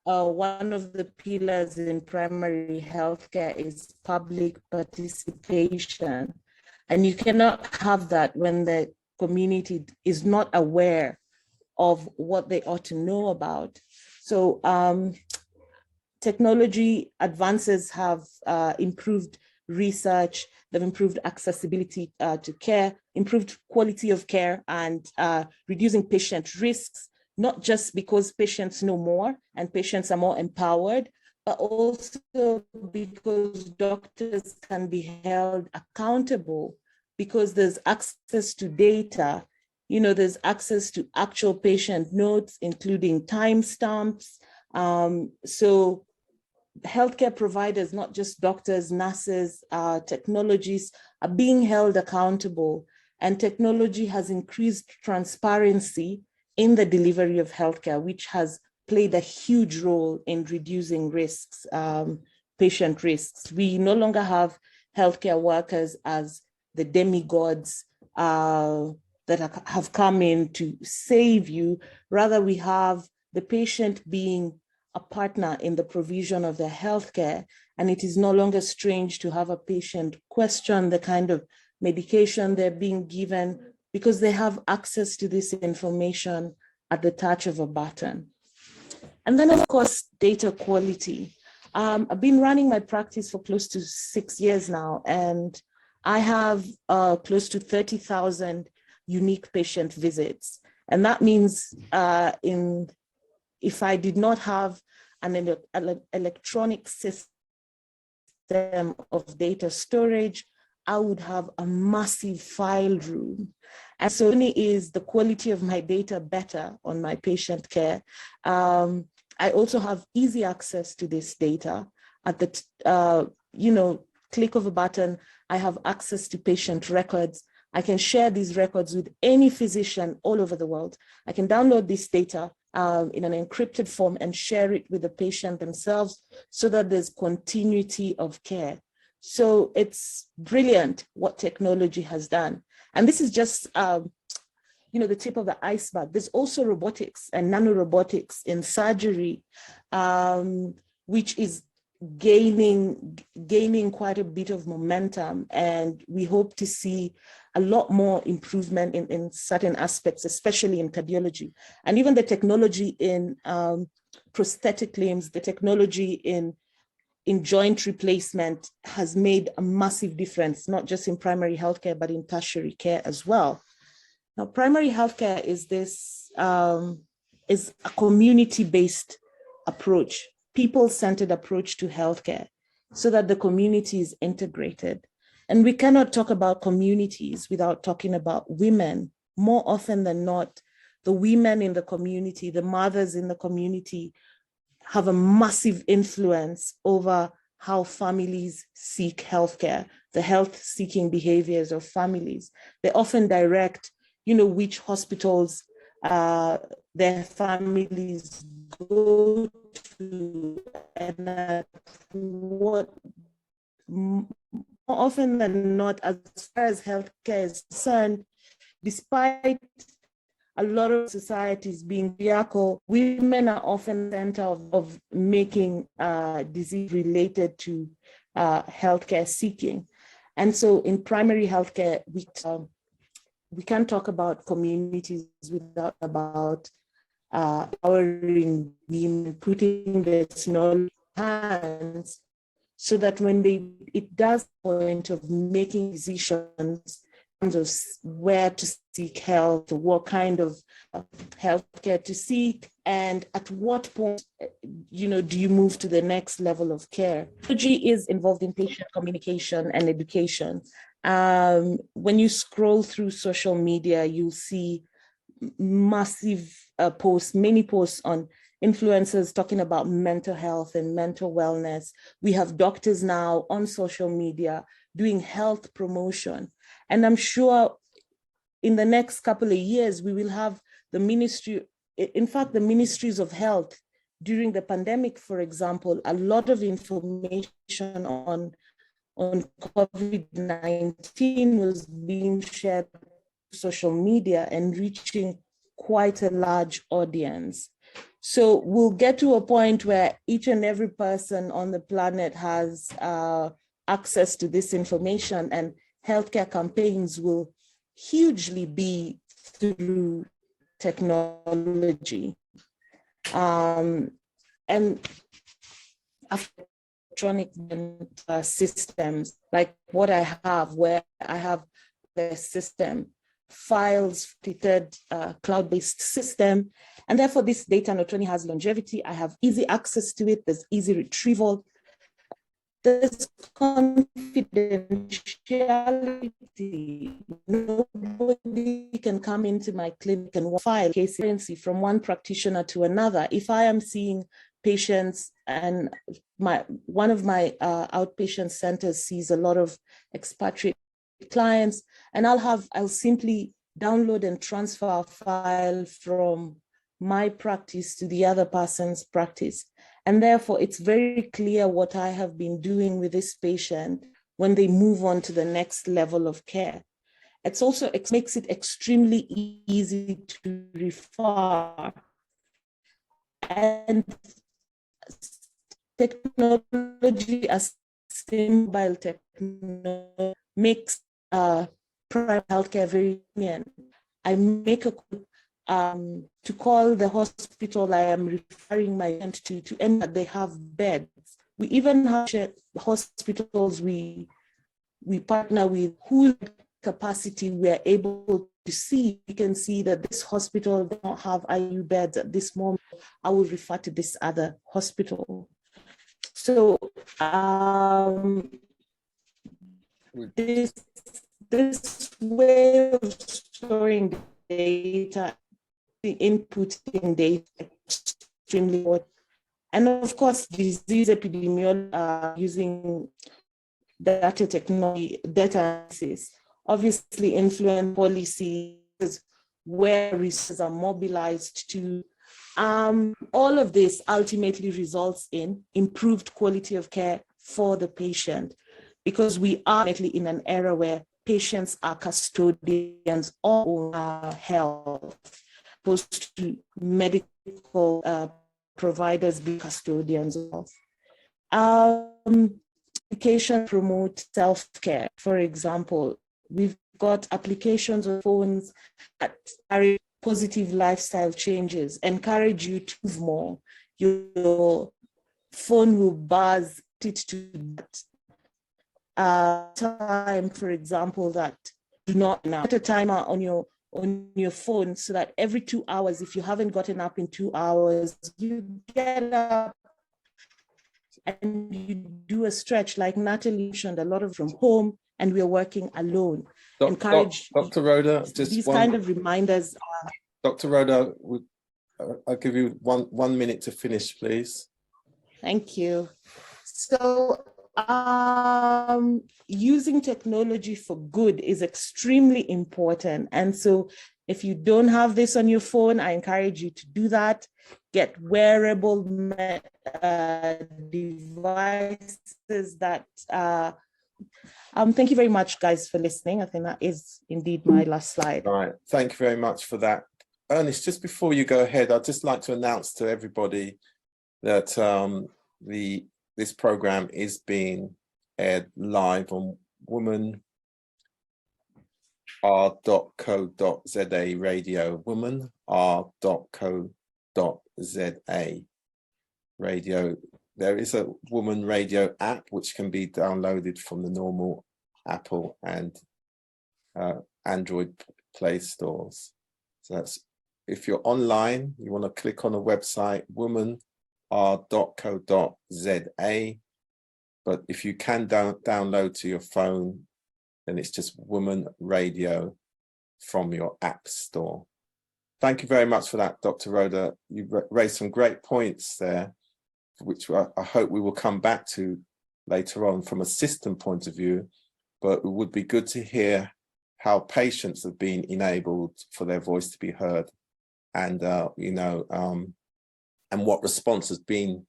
one of the pillars in primary healthcare is public participation. And you cannot have that when the community is not aware of what they ought to know about. So technology advances have improved research, they've improved accessibility to care, improved quality of care, and reducing patient risks, not just because patients know more and patients are more empowered, but also because doctors can be held accountable because there's access to data. You know, there's access to actual patient notes, including timestamps. So healthcare providers, not just doctors, nurses, technologists, are being held accountable. And technology has increased transparency in the delivery of healthcare, which has played a huge role in reducing risks, patient risks. We no longer have healthcare workers as the demigods that have come in to save you. Rather, we have the patient being a partner in the provision of their healthcare. And it is no longer strange to have a patient question the kind of medication they're being given, because they have access to this information at the touch of a button. And then, of course, data quality. I've been running my practice for close to 6 years now, and I have close to 30,000 unique patient visits. And that means if I did not have an electronic system of data storage, I would have a massive file room. And so not only is the quality of my data better on my patient care, I also have easy access to this data at the click of a button. I have access to patient records. I can share these records with any physician all over the world. I can download this data in an encrypted form and share it with the patient themselves so that there's continuity of care. So it's brilliant what technology has done. And this is just the tip of the iceberg. There's also robotics and nanorobotics in surgery, which is gaining quite a bit of momentum. And we hope to see a lot more improvement in certain aspects, especially in cardiology. And even the technology in prosthetic limbs, the technology in joint replacement has made a massive difference, not just in primary healthcare, but in tertiary care as well. Now, primary healthcare is a community-based approach, people-centered approach to healthcare, so that the community is integrated. And we cannot talk about communities without talking about women. More often than not, the women in the community, the mothers in the community have a massive influence over how families seek healthcare, the health-seeking behaviors of families. They often direct, which hospitals their families go to, and what more often than not, as far as healthcare is concerned, despite a lot of societies being patriarchal, women are often the center of making disease related to healthcare seeking. And so in primary healthcare, we can't talk about communities without about empowering women, putting this knowledge in hands, so that when it does point of making decisions in terms of where to seek health, what kind of healthcare to seek, and at what point, do you move to the next level of care? Technology is involved in patient communication and education. When you scroll through social media, you'll see massive posts, many posts on influencers talking about mental health and mental wellness. We have doctors now on social media doing health promotion. And I'm sure in the next couple of years, we will have the ministries of health during the pandemic, for example, a lot of information on COVID-19 was being shared on social media and reaching quite a large audience. So we'll get to a point where each and every person on the planet has access to this information, and healthcare campaigns will hugely be through technology. And electronic systems, like what I have, where I have the system, files, treated cloud-based system. And therefore this data not only has longevity, I have easy access to it, there's easy retrieval, there's confidentiality. Nobody can come into my clinic and file case from one practitioner to another. If I am seeing patients, and one of my outpatient centers sees a lot of expatriate clients, and I'll simply download and transfer a file from my practice to the other person's practice. And therefore, it's very clear what I have been doing with this patient when they move on to the next level of care. It makes it extremely easy to refer. And technology, as mobile technology, makes private healthcare very convenient. I make a to call the hospital I am referring my patient to end that they have beds. We even have hospitals we partner with whose capacity we are able to see. We can see that this hospital does not have IU beds at this moment. I will refer to this other hospital. So this way of storing data, the inputting data, extremely important. And of course, disease epidemiology using data technology, data analysis, obviously influence policies where resources are mobilized to. All of this ultimately results in improved quality of care for the patient, because we are in an era where patients are custodians of health, opposed to medical providers being custodians of. Applications promote self-care. For example, we've got applications on phones that carry positive lifestyle changes, encourage you to move more. Your phone will buzz it to that time, for example, that do not now. Set a timer on your phone so that every 2 hours, if you haven't gotten up in 2 hours, you get up and you do a stretch, like Natalie mentioned, a lot of from home. and we're working alone. Encourage Dr. Rhoda, just these kind of reminders. Dr. Rhoda, I'll give you one minute to finish, please. Thank you. So using technology for good is extremely important. And so if you don't have this on your phone, I encourage you to do that. Get wearable devices that, thank you very much, guys, for listening. I think that is indeed my last slide. All right, thank you very much for that. Ernest, just before you go ahead, I'd just like to announce to everybody that this program is being aired live on womanr.co.za radio, womanr.co.za radio. There is a Woman Radio app which can be downloaded from the normal Apple and Android Play stores. So that's, if you're online, you want to click on a website, womanr.co.za. But if you can download to your phone, then it's just Woman Radio from your app store. Thank you very much for that, Dr. Rhoda. You raised some great points there, which I hope we will come back to later on from a system point of view, but it would be good to hear how patients have been enabled for their voice to be heard, and and what response has been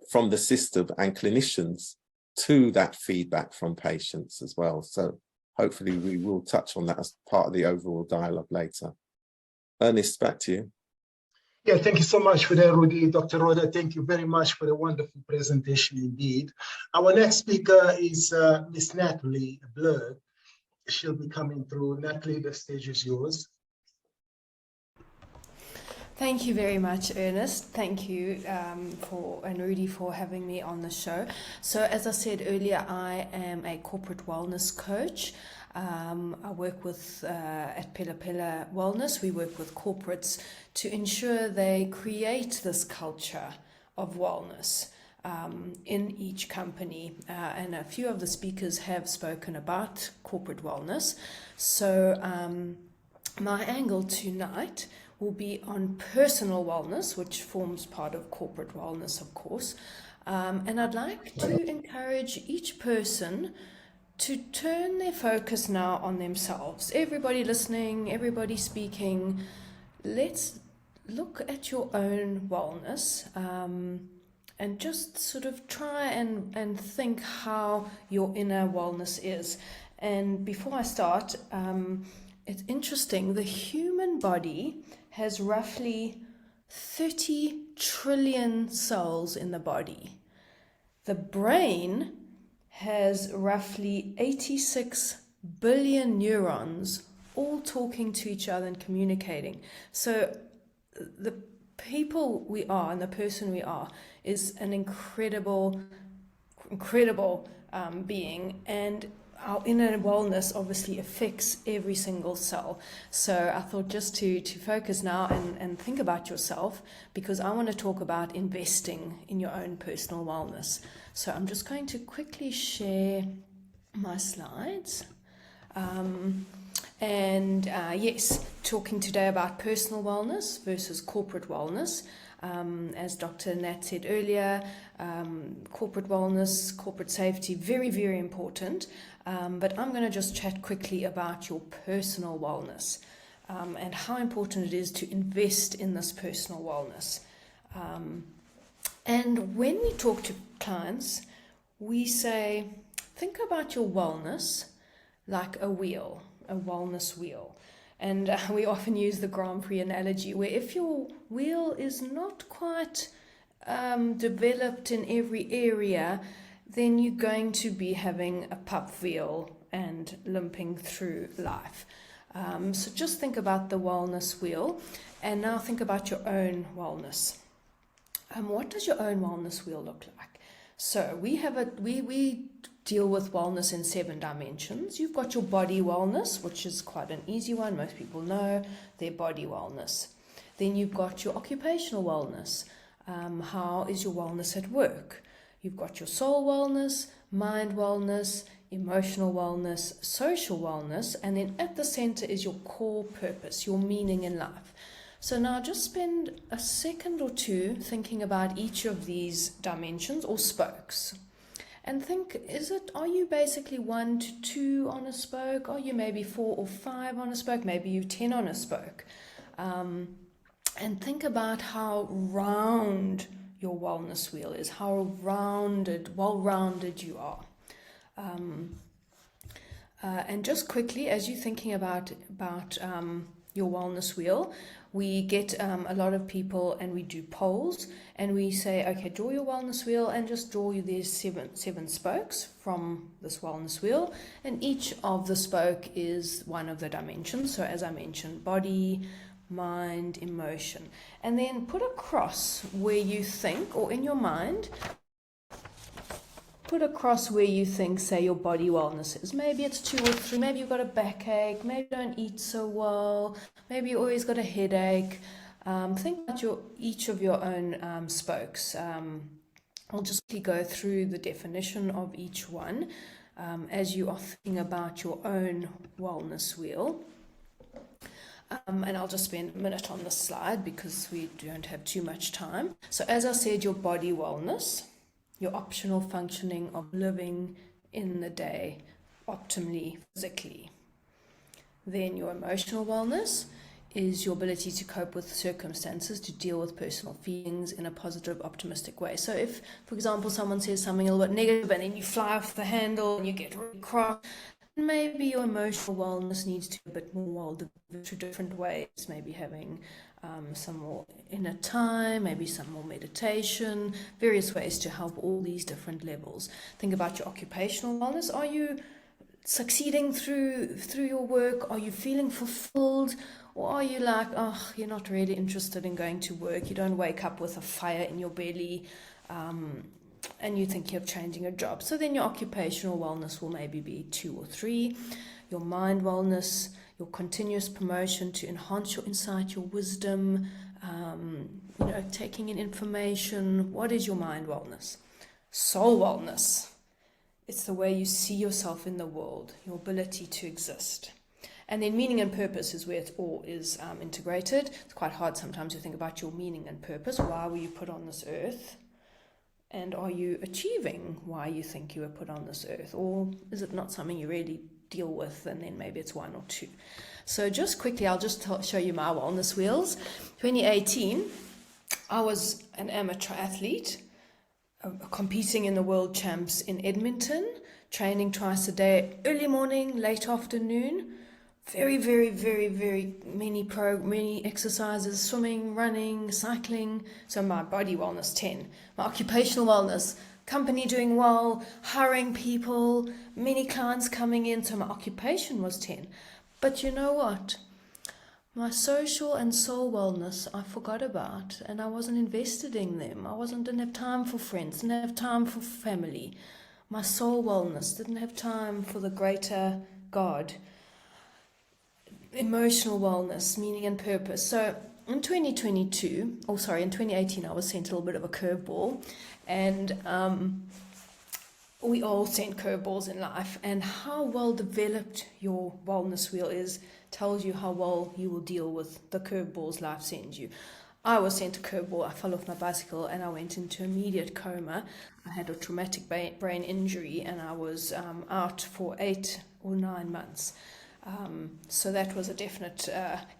from the system and clinicians to that feedback from patients as well. So hopefully we will touch on that as part of the overall dialogue later. Ernest, back to you. Yeah, thank you so much for that, Rudy. Dr. Rhoda, thank you very much for the wonderful presentation indeed. Our next speaker is Miss Natalie Blurd. She'll be coming through. Natalie, the stage is yours. Thank you very much, Ernest. Thank you and Rudy for having me on the show. So as I said earlier, I am a corporate wellness coach. I work with, at Pela Wellness, we work with corporates to ensure they create this culture of wellness in each company. And a few of the speakers have spoken about corporate wellness. So my angle tonight will be on personal wellness, which forms part of corporate wellness, of course. And I'd like to encourage each person to turn their focus now on themselves. Everybody listening, everybody speaking, let's look at your own wellness and just sort of try and think how your inner wellness is. And before I start, it's interesting, the human body has roughly 30 trillion cells in the body. The brain has roughly 86 billion neurons all talking to each other and communicating. So the people we are and the person we are is an incredible being, and our inner wellness obviously affects every single cell. So I thought just to focus now and think about yourself, because I want to talk about investing in your own personal wellness. So I'm just going to quickly share my slides. Yes, talking today about personal wellness versus corporate wellness. As Dr. Nat said earlier, corporate wellness, corporate safety, very, very important. But I'm going to just chat quickly about your personal wellness and how important it is to invest in this personal wellness. And when we talk to clients, we say, think about your wellness like a wheel, a wellness wheel. And we often use the Grand Prix analogy, where if your wheel is not quite developed in every area, then you're going to be having a pup wheel and limping through life. So just think about the wellness wheel, and now think about your own wellness. What does your own wellness wheel look like? So we deal with wellness in 7 dimensions. You've got your body wellness, which is quite an easy one. Most people know their body wellness. Then you've got your occupational wellness. How is your wellness at work? You've got your soul wellness, mind wellness, emotional wellness, social wellness, and then at the center is your core purpose, your meaning in life. So now just spend a second or two thinking about each of these dimensions or spokes. And think, are you basically 1 to 2 on a spoke? Are you maybe 4 or 5 on a spoke? Maybe you 10 on a spoke. And think about how round your wellness wheel is, how well-rounded you are. And just quickly, as you're thinking about your wellness wheel, we get a lot of people and we do polls and we say, okay, draw your wellness wheel and just draw you these seven spokes from this wellness wheel. And each of the spoke is one of the dimensions. So as I mentioned, body, mind, emotion. And then put a cross where you think, or in your mind, put a cross where you think, say, your body wellness is. Maybe it's 2 or 3. Maybe you've got a backache. Maybe you don't eat so well. Maybe you always got a headache. Think about each of your own spokes. I'll just go through the definition of each one as you are thinking about your own wellness wheel. And I'll just spend a minute on this slide because we don't have too much time. So as I said, your body wellness, your optional functioning of living in the day optimally physically. Then your emotional wellness is your ability to cope with circumstances, to deal with personal feelings in a positive, optimistic way. So if, for example, someone says something a little bit negative and then you fly off the handle and you get really cross, maybe your emotional wellness needs to be a bit more well-developed through different ways, maybe having some more inner time, maybe some more meditation, various ways to help all these different levels. Think about your occupational wellness. Are you succeeding through your work? Are you feeling fulfilled? Or are you like, oh, you're not really interested in going to work? You don't wake up with a fire in your belly and you think you're changing a job. So then your occupational wellness will maybe be 2 or 3. Your mind wellness, your continuous promotion to enhance your insight, your wisdom, taking in information. What is your mind wellness? Soul wellness. It's the way you see yourself in the world, your ability to exist. And then meaning and purpose is where it all is integrated. It's quite hard sometimes to think about your meaning and purpose. Why were you put on this earth? And are you achieving why you think you were put on this earth? Or is it not something you really deal with, and then maybe it's 1 or 2? So just quickly, I'll just show you my wellness wheels. 2018, I was an amateur athlete, competing in the world champs in Edmonton, training twice a day, early morning, late afternoon. Very, very, very, very many exercises, swimming, running, cycling. So my body wellness, 10. My occupational wellness, company doing well, hiring people, many clients coming in. So my occupation was 10. But you know what? My social and soul wellness, I forgot about, and I wasn't invested in them. Didn't have time for friends, didn't have time for family. My soul wellness, didn't have time for the greater God. Emotional wellness, meaning and purpose. So in 2018, I was sent a little bit of a curveball, and we all sent curveballs in life, and how well developed your wellness wheel is tells you how well you will deal with the curveballs life sends you. I was sent a curveball. I fell off my bicycle and I went into immediate coma. I had a traumatic brain injury and I was out for 8 or 9 months. So that was a definite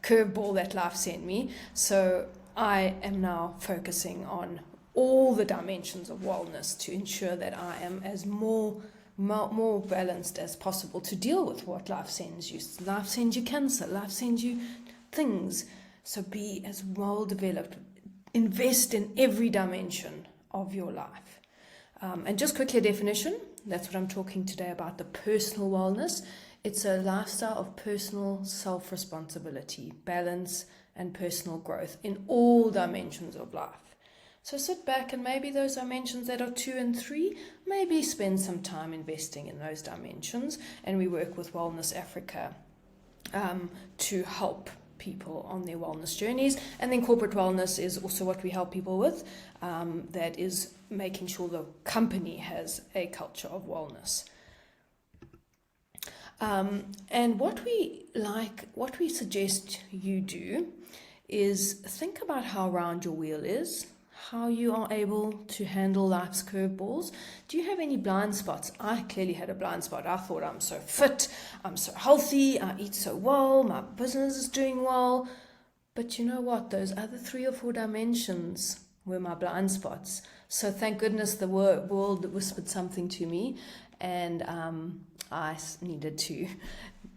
curveball that life sent me. So I am now focusing on all the dimensions of wellness to ensure that I am as more balanced as possible to deal with what life sends you. Life sends you cancer, life sends you things. So be as well developed. Invest in every dimension of your life. And just quickly a definition, that's what I'm talking today about, the personal wellness. It's a lifestyle of personal self-responsibility, balance, and personal growth in all dimensions of life. So sit back and maybe those dimensions that are 2 and 3, maybe spend some time investing in those dimensions. And we work with Wellness Africa to help people on their wellness journeys. And then corporate wellness is also what we help people with. That is making sure the company has a culture of wellness. And what we suggest you do is think about how round your wheel is, how you are able to handle life's curveballs. Do you have any blind spots? I clearly had a blind spot. I thought I'm so fit, I'm so healthy, I eat so well, my business is doing well. But you know what? Those other 3 or 4 dimensions were my blind spots. So thank goodness the world whispered something to me, and I needed to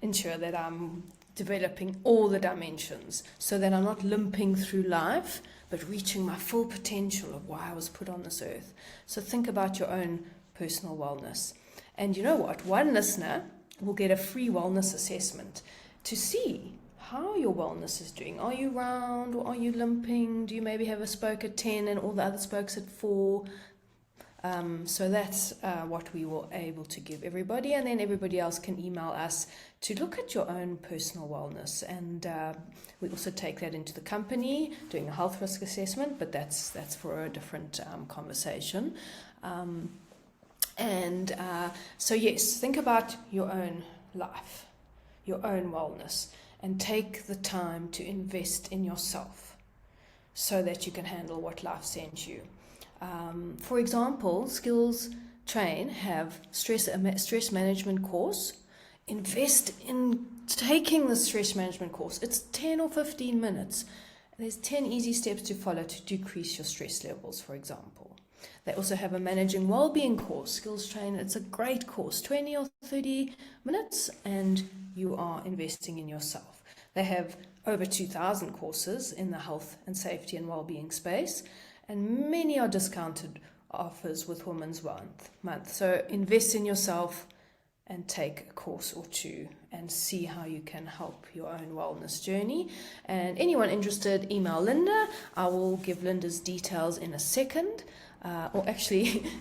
ensure that I'm developing all the dimensions so that I'm not limping through life, but reaching my full potential of why I was put on this earth. So think about your own personal wellness. And you know what? One listener will get a free wellness assessment to see how your wellness is doing. Are you round or are you limping? Do you maybe have a spoke at 10 and all the other spokes at 4? So that's what we were able to give everybody, and then everybody else can email us to look at your own personal wellness. And we also take that into the company, doing a health risk assessment, but that's for a different conversation. So yes, think about your own life, your own wellness, and take the time to invest in yourself so that you can handle what life sends you. For example, Skills Train have a stress management course. Invest in taking the stress management course. It's 10 or 15 minutes. There's 10 easy steps to follow to decrease your stress levels, for example. They also have a Managing Wellbeing course, Skills Train. It's a great course, 20 or 30 minutes, and you are investing in yourself. They have over 2,000 courses in the health and safety and wellbeing space, and many are discounted offers with Women's Month. So invest in yourself and take a course or 2 and see how you can help your own wellness journey. And anyone interested, email Linda. I will give Linda's details in a second.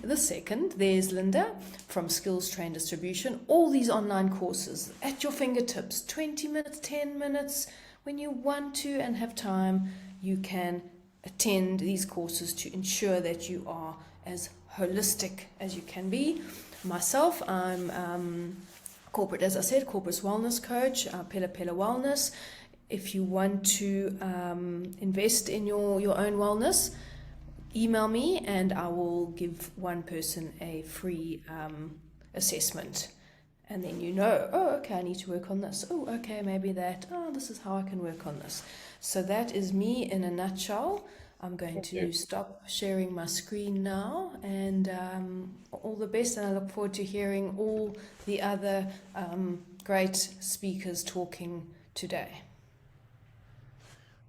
This second, there's Linda from Skills Train Distribution. All these online courses at your fingertips, 20 minutes, 10 minutes. When you want to and have time, you can attend these courses to ensure that you are as holistic as you can be. Myself, I'm corporate wellness coach, Pella Wellness. If you want to invest in your own wellness, email me and I will give one person a free assessment. And then I need to work on this. Oh, okay, maybe that. Oh, this is how I can work on this. So that is me in a nutshell. I'm going to stop sharing my screen now, and all the best, and I look forward to hearing all the other great speakers talking today.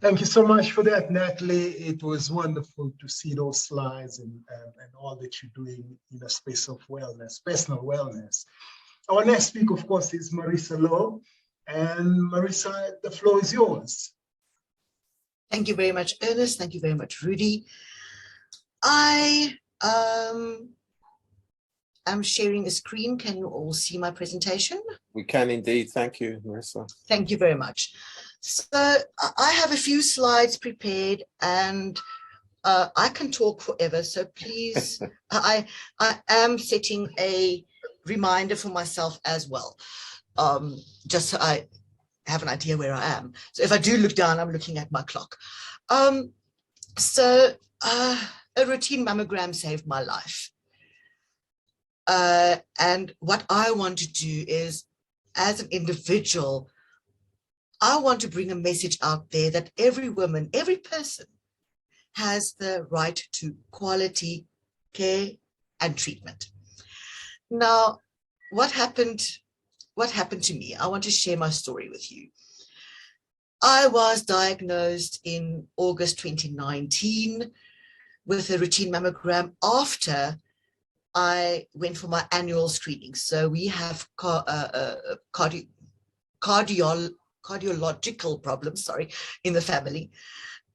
Thank you so much for that, Natalie. It was wonderful to see those slides and all that you're doing in the space of wellness, personal wellness. Our next speaker, of course, is Marisa Lowe. And Marisa, the floor is yours. Thank you very much, Ernest. Thank you very much, Rudy. I am sharing a screen. Can you all see my presentation? We can indeed. Thank you, Marisa. Thank you very much. So I have a few slides prepared, and I can talk forever. So please, I am setting a reminder for myself as well, just so I have an idea where I am. So if I do look down, I'm looking at my clock. So a routine mammogram saved my life. And what I want to do is, as an individual, I want to bring a message out there that every woman, every person has the right to quality care and treatment. Now, what happened to me? I want to share my story with you. I was diagnosed in August 2019 with a routine mammogram after I went for my annual screening. So we have cardiological problems, in the family.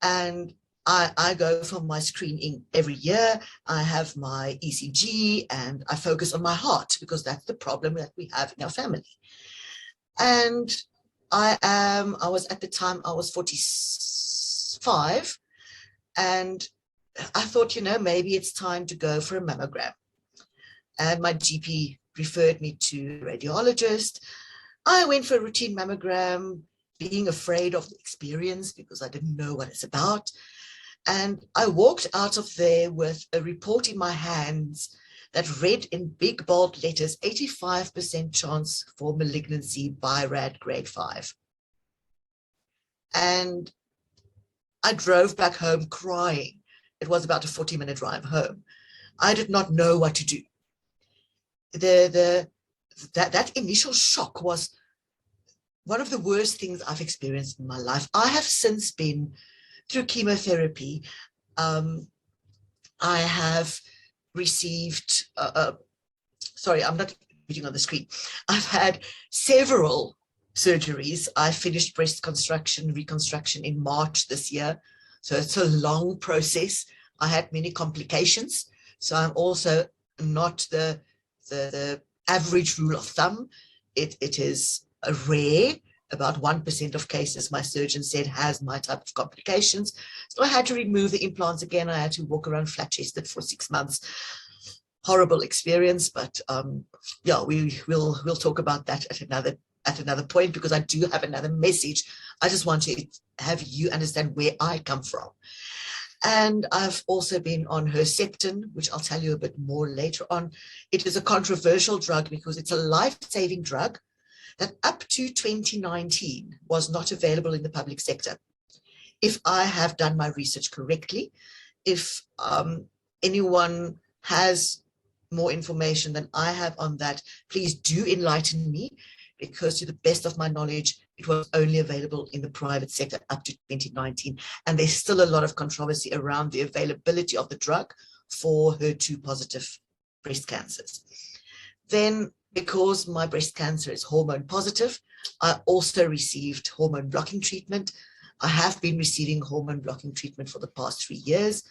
And I go for my screening every year. I have my ECG and I focus on my heart because that's the problem that we have in our family. And I was at the time, I was 45, and I thought, maybe it's time to go for a mammogram. And my GP referred me to a radiologist. I went for a routine mammogram, being afraid of the experience because I didn't know what it's about. And I walked out of there with a report in my hands that read in big bold letters, 85% chance for malignancy by RAD grade 5. And I drove back home crying. It was about a 40-minute drive home. I did not know what to do. That initial shock was one of the worst things I've experienced in my life. I have since been through chemotherapy. I have received, sorry, I'm not reading on the screen. I've had several surgeries. I finished breast reconstruction in March this year. So it's a long process. I had many complications. So I'm also not the average rule of thumb. It is a rare, about 1% of cases my surgeon said has my type of complications. So I had to remove the implants again. I had to walk around flat-chested for 6 months. Horrible experience, but yeah, we'll talk about that at another point, because I do have another message. I just want to have you understand where I come from. And I've also been on Herceptin, which I'll tell you a bit more later on. It is a controversial drug because it's a life-saving drug that up to 2019 was not available in the public sector. If I have done my research correctly, if anyone has more information than I have on that, please do enlighten me, because to the best of my knowledge, it was only available in the private sector up to 2019. And there's still a lot of controversy around the availability of the drug for HER2 positive breast cancers. Then, because my breast cancer is hormone positive, I also received hormone blocking treatment. I have been receiving hormone blocking treatment for the past 3 years.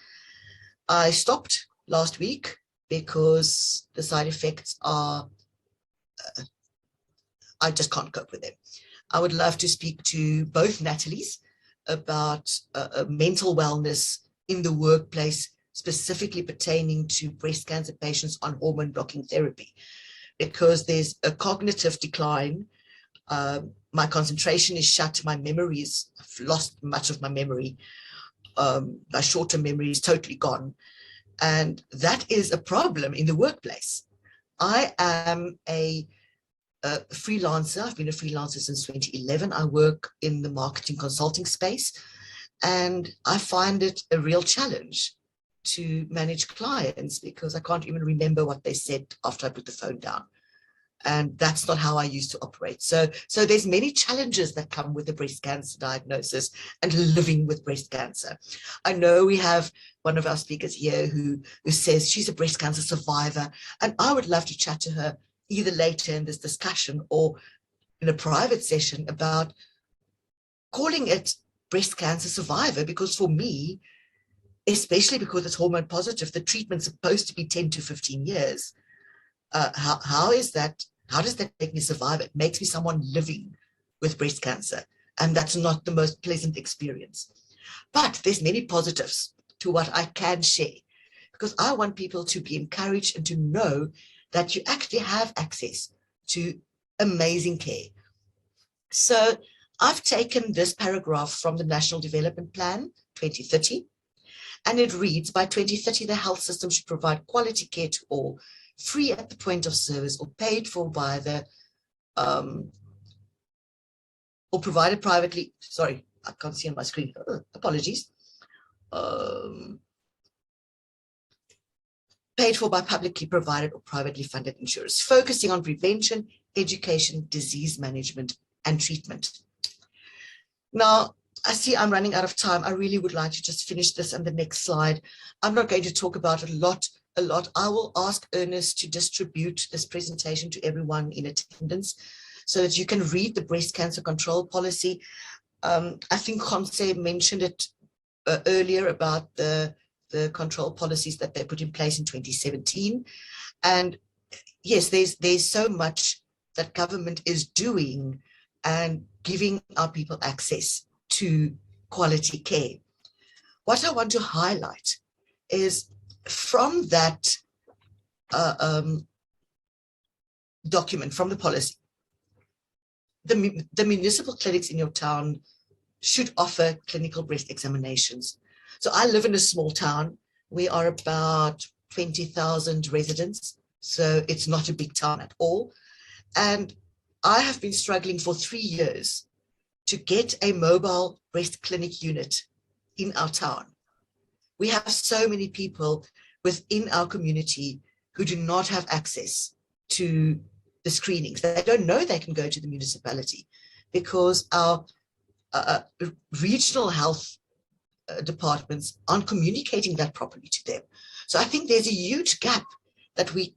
I stopped last week because the side effects are, I just can't cope with them. I would love to speak to both Natalie's about mental wellness in the workplace, specifically pertaining to breast cancer patients on hormone blocking therapy, because there's a cognitive decline. My concentration is shut, my memory is, I've lost much of my memory. My short-term memory is totally gone. And that is a problem in the workplace. I am a freelancer. I've been a freelancer since 2011. I work in the marketing consulting space, and I find it a real challenge to manage clients because I can't even remember what they said after I put the phone down. And that's not how I used to operate. So there's many challenges that come with the breast cancer diagnosis and living with breast cancer. I know we have one of our speakers here who says she's a breast cancer survivor, and I would love to chat to her either later in this discussion or in a private session about calling it breast cancer survivor, because for me, especially because it's hormone positive, the treatment's supposed to be 10 to 15 years. How is that? How does that make me survive? It makes me someone living with breast cancer, and that's not the most pleasant experience. But there's many positives to what I can share, because I want people to be encouraged and to know that you actually have access to amazing care. So I've taken this paragraph from the National Development Plan 2030, and it reads, by 2030, the health system should provide quality care to all, free at the point of service or paid for by the, or provided privately, sorry, I can't see on my screen, apologies. Paid for by publicly provided or privately funded insurers, focusing on prevention, education, disease management, and treatment. Now, I see I'm running out of time. I really would like to just finish this on the next slide. I'm not going to talk about it a lot. I will ask Ernest to distribute this presentation to everyone in attendance so that you can read the breast cancer control policy. I think Khomse mentioned it earlier about the control policies that they put in place in 2017. And yes, there's so much that government is doing and giving our people access to quality care. What I want to highlight is from that document, from the policy, the municipal clinics in your town should offer clinical breast examinations. So I live in a small town. We are about 20,000 residents, so it's not a big town at all. And I have been struggling for 3 years to get a mobile breast clinic unit in our town. We have so many people within our community who do not have access to the screenings. They don't know they can go to the municipality because our regional health departments aren't communicating that properly to them. So I think there's a huge gap that we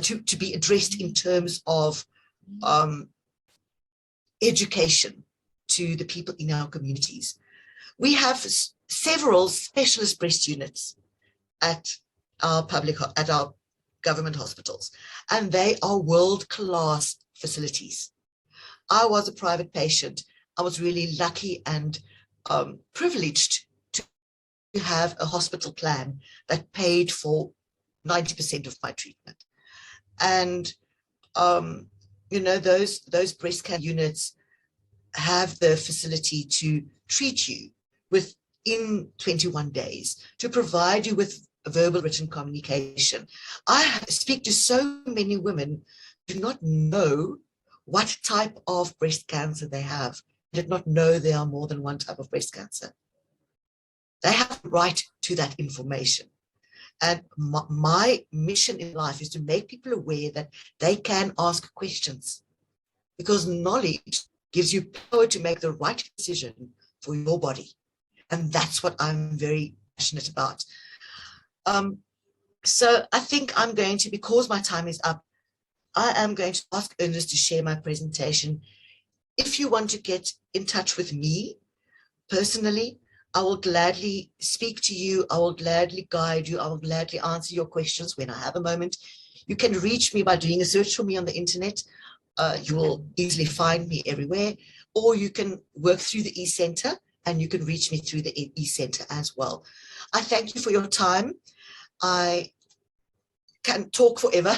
to be addressed in terms of education to the people in our communities. We have several specialist breast units at our government hospitals, and they are world-class facilities. I was a private patient. I was really lucky and privileged to have a hospital plan that paid for 90% of my treatment. And, you know, those breast care units have the facility to treat you within 21 days, to provide you with verbal written communication. I speak to so many women who do not know what type of breast cancer they have, did not know there are more than one type of breast cancer. They have a right to that information. And my mission in life is to make people aware that they can ask questions, because knowledge gives you power to make the right decision for your body. And that's what I'm very passionate about. So I think I'm going to, because my time is up, I am going to ask Ernest to share my presentation. If you want to get in touch with me personally, I will gladly speak to you. I will gladly guide you. I will gladly answer your questions when I have a moment. You can reach me by doing a search for me on the internet. You will easily find me everywhere, or you can work through the e-center and you can reach me through the e-center as well. I thank you for your time. I can talk forever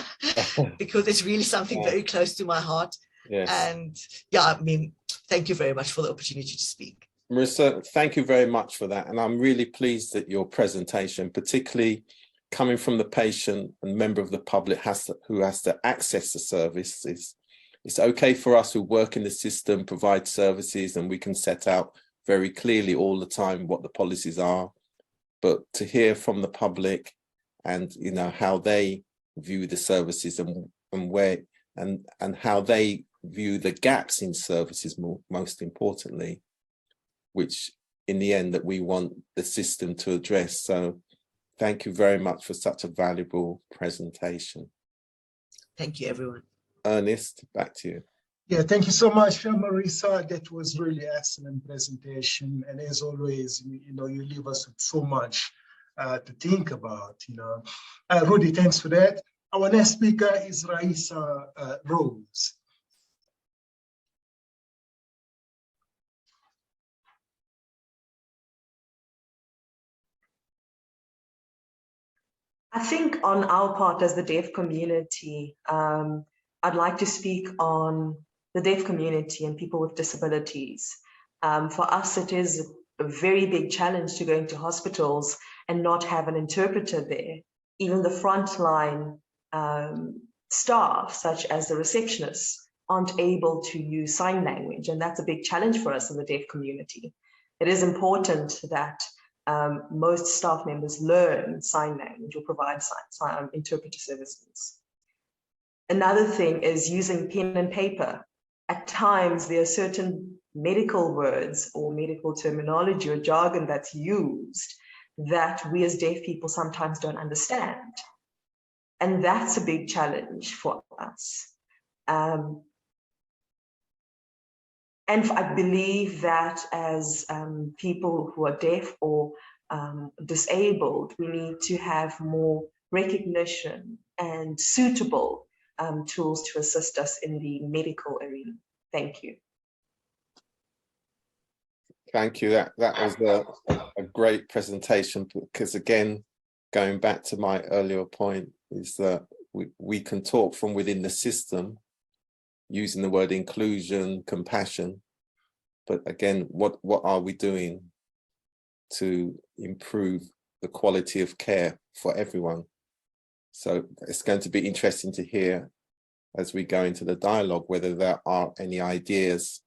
because it's really something very close to my heart. Yes. And yeah, I mean, thank you very much for the opportunity to speak. Marissa, thank you very much for that. And I'm really pleased that your presentation, particularly coming from the patient and member of the public who has to access the services. It's okay for us who work in the system, provide services, and we can set out very clearly all the time what the policies are. But to hear from the public and, you know, how they view the services and where and how they view the gaps in services, most importantly, which in the end that we want the system to address. So thank you very much for such a valuable presentation. Thank you, everyone. Ernest, back to you. Yeah, thank you so much, Marissa. That was really excellent presentation. And as always, you know, you leave us with so much to think about, you know. Rudy, thanks for that. Our next speaker is Raisa Rose. I think on our part as the deaf community, I'd like to speak on the deaf community and people with disabilities. For us, it is a very big challenge to go into hospitals and not have an interpreter there. Even the frontline staff, such as the receptionists, aren't able to use sign language, and that's a big challenge for us in the deaf community. It is important that most staff members learn sign language or provide interpreter services. Another thing is using pen and paper. At times, there are certain medical words or medical terminology or jargon that's used that we as deaf people sometimes don't understand. And that's a big challenge for us. And I believe that as people who are deaf or disabled, we need to have more recognition and suitable tools to assist us in the medical arena. Thank you. Thank you. That was a great presentation, because again, going back to my earlier point, is that we can talk from within the system, using the word inclusion, compassion. But again, what are we doing to improve the quality of care for everyone? So it's going to be interesting to hear as we go into the dialogue, whether there are any ideas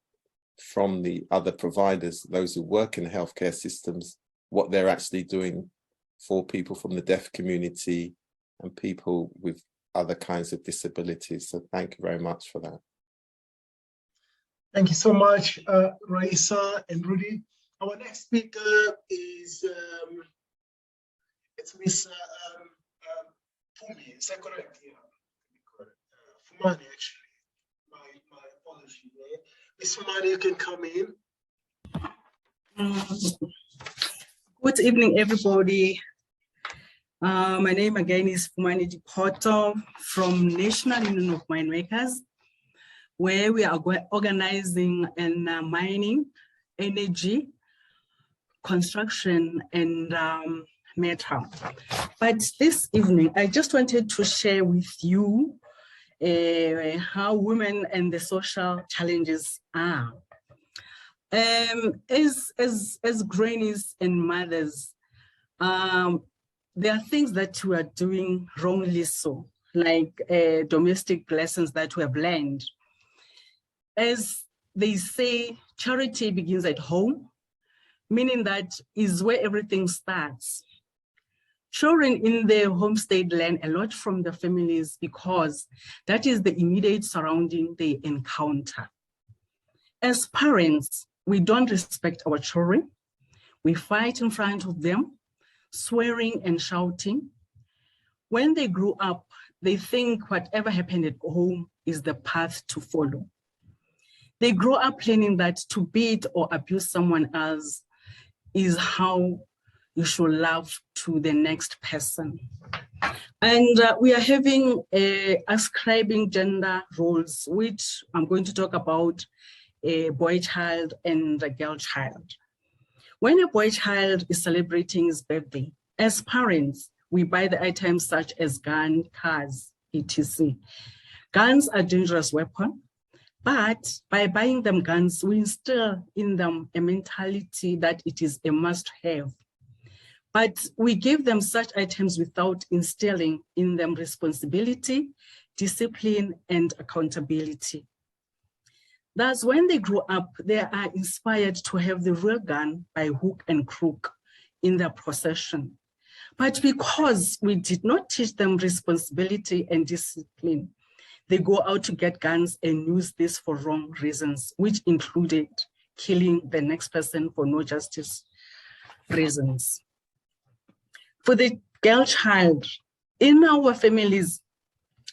from the other providers, those who work in healthcare systems, what they're actually doing for people from the deaf community and people with other kinds of disabilities. So thank you very much for that. Thank you so much, Raisa and Rudy. Our next speaker is it's Miss Fumi. Is that correct? Yeah, Fumani, actually. My apology. Miss Fumani, you can come in. Good evening, everybody. My name again is Fumani Dipoto from National Union of Minemakers, where we are organizing in mining, energy, construction, and metal. But this evening, I just wanted to share with you how women and the social challenges are. As grannies and mothers, there are things that we are doing wrongly so, like domestic lessons that we have learned. As they say, charity begins at home, meaning that is where everything starts. Children in their homestead learn a lot from their families because that is the immediate surrounding they encounter. As parents, we don't respect our children. We fight in front of them, swearing and shouting. When they grow up, they think whatever happened at home is the path to follow. They grow up learning that to beat or abuse someone else is how you should love to the next person. And we are having ascribing gender roles, which I'm going to talk about a boy child and a girl child. When a boy child is celebrating his birthday, as parents, we buy the items such as gun, cars, etc. Guns are dangerous weapons, but by buying them guns, we instill in them a mentality that it is a must-have. But we give them such items without instilling in them responsibility, discipline, and accountability. Thus, when they grow up, they are inspired to have the real gun by hook and crook in their possession. But because we did not teach them responsibility and discipline, they go out to get guns and use this for wrong reasons, which included killing the next person for no justice reasons. For the girl child, in our families,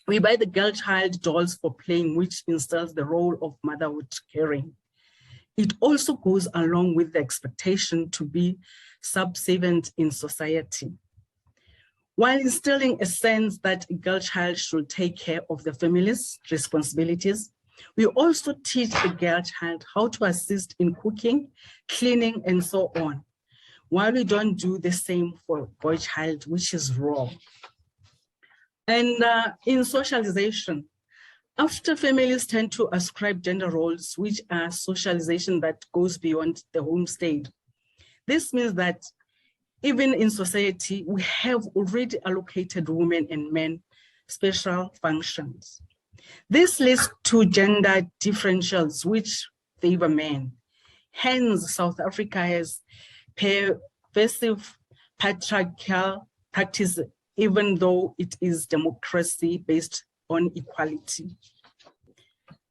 we buy the girl child dolls for playing, which instills the role of motherhood caring. It also goes along with the expectation to be subservient in society. While instilling a sense that a girl child should take care of the family's responsibilities, we also teach the girl child how to assist in cooking, cleaning, and so on, while we don't do the same for boy child, which is wrong. And in socialization, after families tend to ascribe gender roles, which are socialization that goes beyond the homestead. This means that even in society, we have already allocated women and men special functions. This leads to gender differentials which favor men. Hence, South Africa has pervasive patriarchal practice, even though it is democracy based on equality.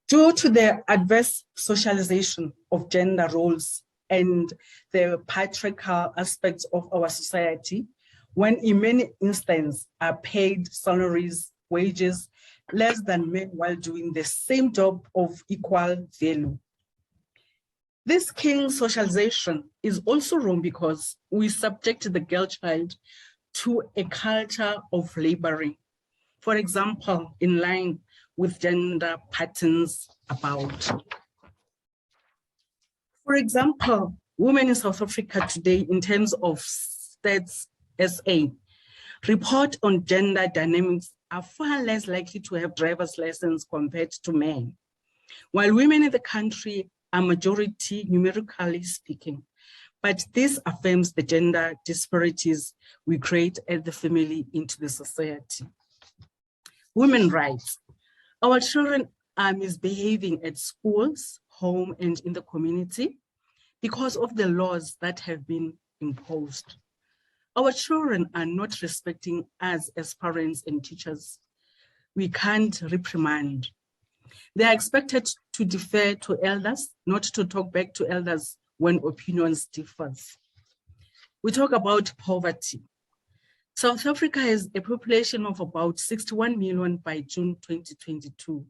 Due to the adverse socialization of gender roles and the patriarchal aspects of our society, when in many instances are paid salaries, wages less than men while doing the same job of equal value. This king socialization is also wrong because we subject the girl child to a culture of laboring. For example, in line with gender patterns about. For example, women in South Africa today, in terms of Stats SA, report on gender dynamics are far less likely to have driver's license compared to men. While women in the country are majority numerically speaking, but this affirms the gender disparities we create at the family into the society. Women's rights. Our children are misbehaving at schools, home, and in the community because of the laws that have been imposed. Our children are not respecting us as parents and teachers. We can't reprimand. They are expected to defer to elders, not to talk back to elders when opinions differ. We talk about poverty. South Africa has a population of about 61 million by June 2022.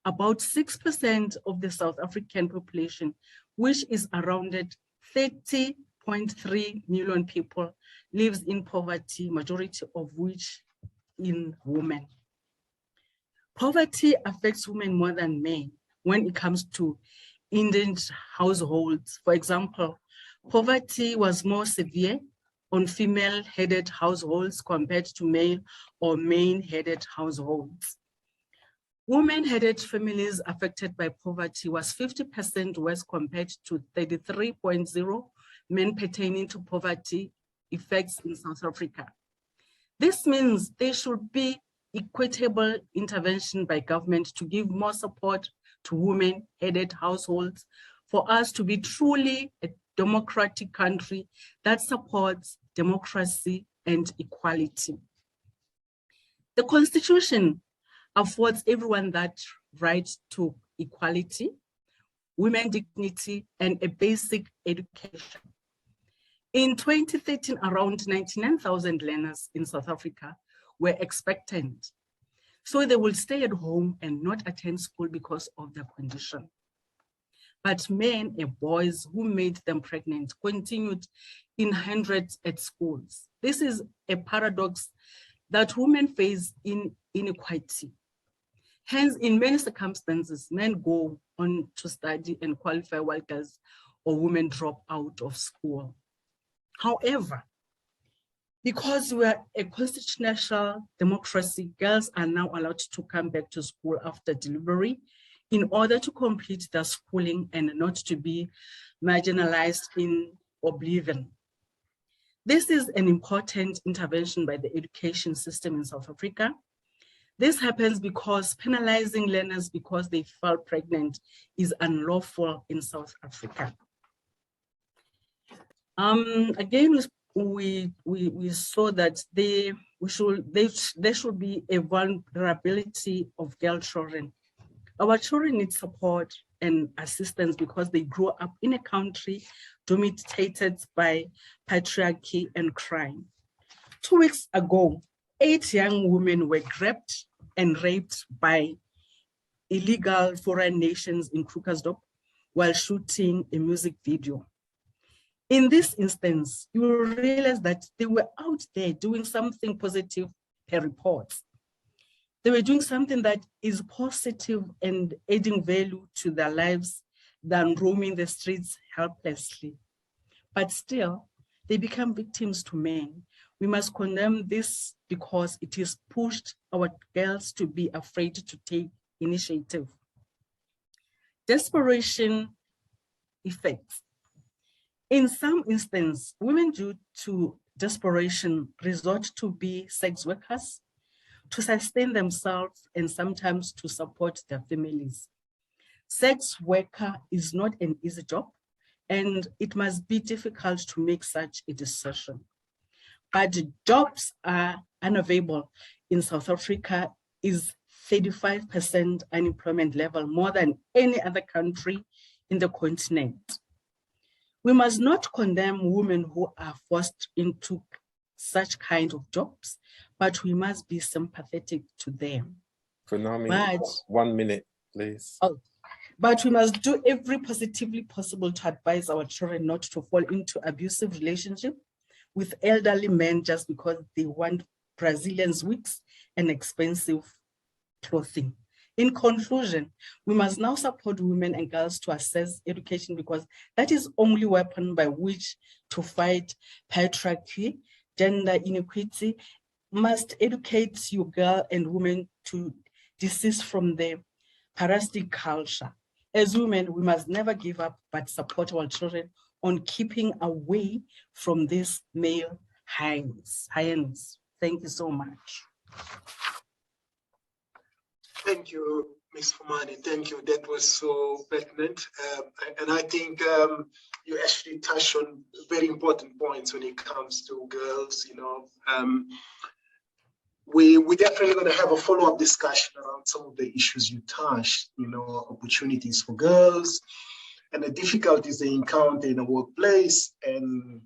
About 6% of the South African population, which is around 30.3 million people, lives in poverty, majority of which in women. Poverty affects women more than men when it comes to indigent households. For example, poverty was more severe on female-headed households compared to male or male-headed households. Women-headed families affected by poverty was 50% worse compared to 33.0 men pertaining to poverty effects in South Africa. This means there should be equitable intervention by government to give more support to women-headed households for us to be truly a democratic country that supports democracy and equality. The Constitution affords everyone that right to equality, women dignity, and a basic education. In 2013, around 99,000 learners in South Africa were expectant. So they will stay at home and not attend school because of their condition. But men and boys who made them pregnant continued in hundreds at schools. This is a paradox that women face in inequality. Hence, in many circumstances, men go on to study and qualify while girls or women drop out of school. However, because we are a constitutional democracy, girls are now allowed to come back to school after delivery in order to complete their schooling and not to be marginalized in oblivion. This is an important intervention by the education system in South Africa. This happens because penalizing learners because they fell pregnant is unlawful in South Africa. Again, we saw that there should be a vulnerability of girl children. Our children need support and assistance because they grow up in a country dominated by patriarchy and crime. 2 weeks ago, 8 young women were grabbed and raped by illegal foreign nations in Krugersdorp while shooting a music video. In this instance, you will realize that they were out there doing something positive per report. They were doing something that is positive and adding value to their lives than roaming the streets helplessly. But still, they become victims to men. We must condemn this because it has pushed our girls to be afraid to take initiative. Desperation effects. In some instances, women due to desperation resort to be sex workers to sustain themselves and sometimes to support their families. Sex worker is not an easy job, and it must be difficult to make such a decision. But jobs are unavailable in South Africa is 35% unemployment level, more than any other country in the continent. We must not condemn women who are forced into such kind of jobs, but we must be sympathetic to them. Pranami, 1 minute, please. But we must do every positively possible to advise our children not to fall into abusive relationship with elderly men just because they want Brazilian wigs and expensive clothing. In conclusion, we must now support women and girls to access education because that is the only weapon by which to fight patriarchy, gender inequality. Must educate you girl and women to desist from the parasitic culture. As women, we must never give up but support our children on keeping away from these male hyenas. Thank you so much. Thank you, Ms. Fumani. Thank you. That was so pertinent. And I think you actually touched on very important points when it comes to girls. You know, we're definitely going to have a follow-up discussion around some of the issues you touched, you know, opportunities for girls and the difficulties they encounter in the workplace, and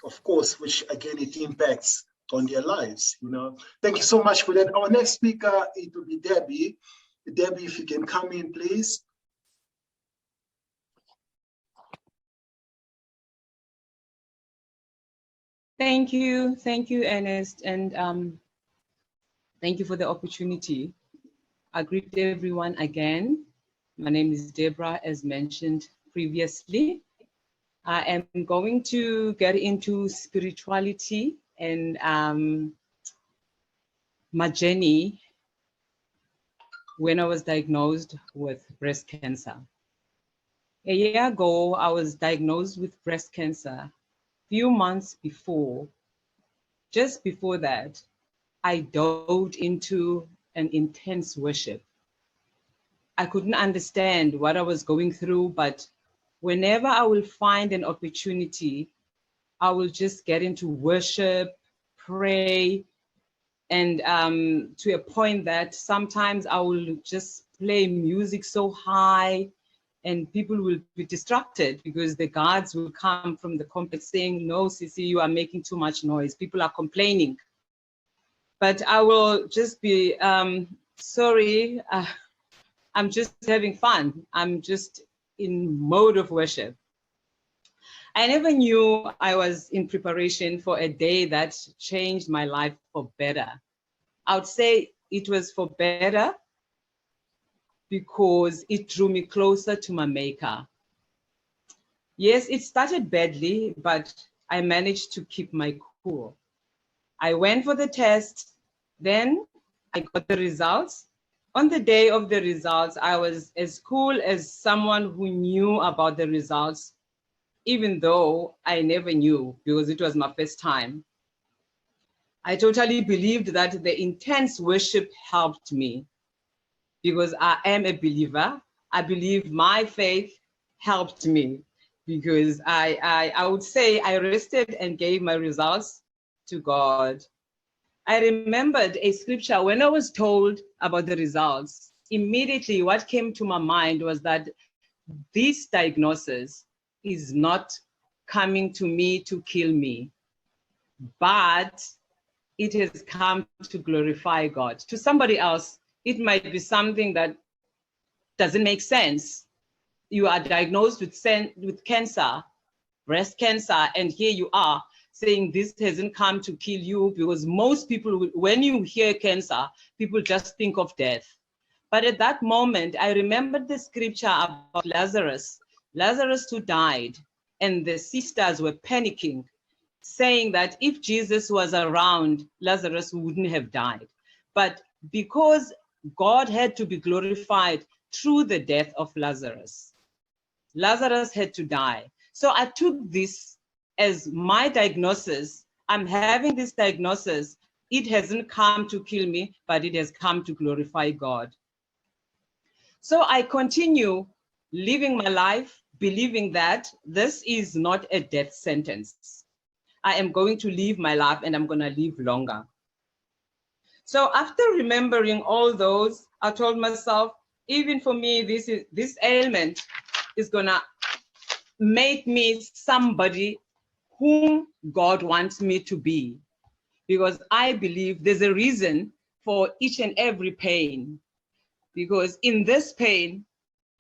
of course, which again, it impacts on their lives, you know. Thank you so much for that. Our next speaker, it will be Debbie. Debbie, if you can come in, please. Thank you, Ernest, and thank you for the opportunity. I greet everyone again. My name is Deborah, as mentioned previously. I am going to get into spirituality and my journey when I was diagnosed with breast cancer. A year ago, I was diagnosed with breast cancer. Few months before, just before that, I dove into an intense worship. I couldn't understand what I was going through, but whenever I will find an opportunity, I will just get into worship, pray, and to a point that sometimes I will just play music so high and people will be distracted because the guards will come from the complex saying, no, Sisi, you are making too much noise. People are complaining. But I will just be, sorry, I'm just having fun. I'm just in mode of worship. I never knew I was in preparation for a day that changed my life for better. I would say it was for better because it drew me closer to my maker. Yes, it started badly, but I managed to keep my cool. I went for the test, then I got the results. On the day of the results, I was as cool as someone who knew about the results, even though I never knew because it was my first time. I totally believed that the intense worship helped me because I am a believer. I believe my faith helped me because I would say I rested and gave my results to God. I remembered a scripture when I was told about the results. Immediately what came to my mind was that this diagnosis is not coming to me to kill me, but it has come to glorify God. To somebody else, it might be something that doesn't make sense. You are diagnosed with cancer, breast cancer, and here you are saying this hasn't come to kill you, because most people, when you hear cancer, people just think of death. But at that moment, I remembered the scripture about Lazarus who died, and the sisters were panicking, saying that if Jesus was around, Lazarus wouldn't have died. But because God had to be glorified through the death of Lazarus, Lazarus had to die. So I took this as my diagnosis. I'm having this diagnosis. It hasn't come to kill me, but it has come to glorify God. So I continue living my life, believing that this is not a death sentence. I am going to live my life and I'm going to live longer. So after remembering all those, I told myself, even for me, this ailment is going to make me somebody whom God wants me to be, because I believe there's a reason for each and every pain, because in this pain,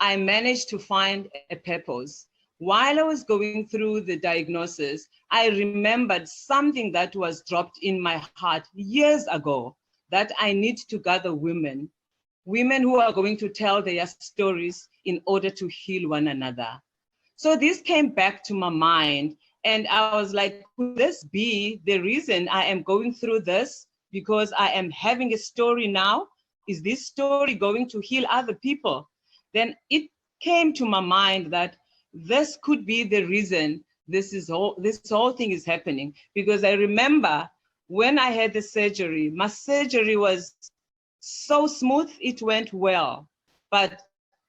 I managed to find a purpose. While I was going through the diagnosis, I remembered something that was dropped in my heart years ago, that I need to gather women who are going to tell their stories in order to heal one another. So this came back to my mind, and I was like, could this be the reason I am going through this? Because I am having a story now. is this story going to heal other people? Then it came to my mind that this could be the reason this whole thing is happening. Because I remember when I had the surgery, my surgery was so smooth, it went well, but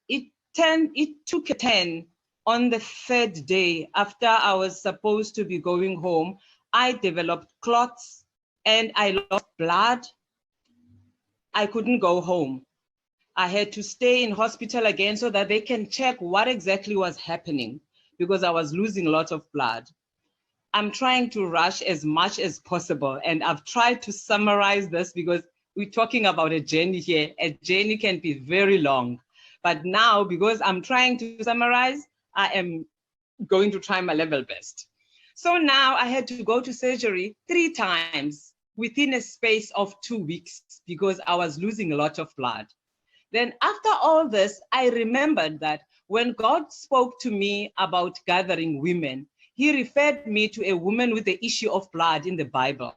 it took a turn on the third day after I was supposed to be going home. I developed clots and I lost blood. I couldn't go home. I had to stay in hospital again so that they can check what exactly was happening, because I was losing a lot of blood. I'm trying to rush as much as possible, and I've tried to summarize this because we're talking about a journey here. A journey can be very long, but now because I'm trying to summarize, I am going to try my level best. So now I had to go to surgery 3 times within a space of 2 weeks because I was losing a lot of blood. Then after all this, I remembered that when God spoke to me about gathering women, he referred me to a woman with the issue of blood in the Bible.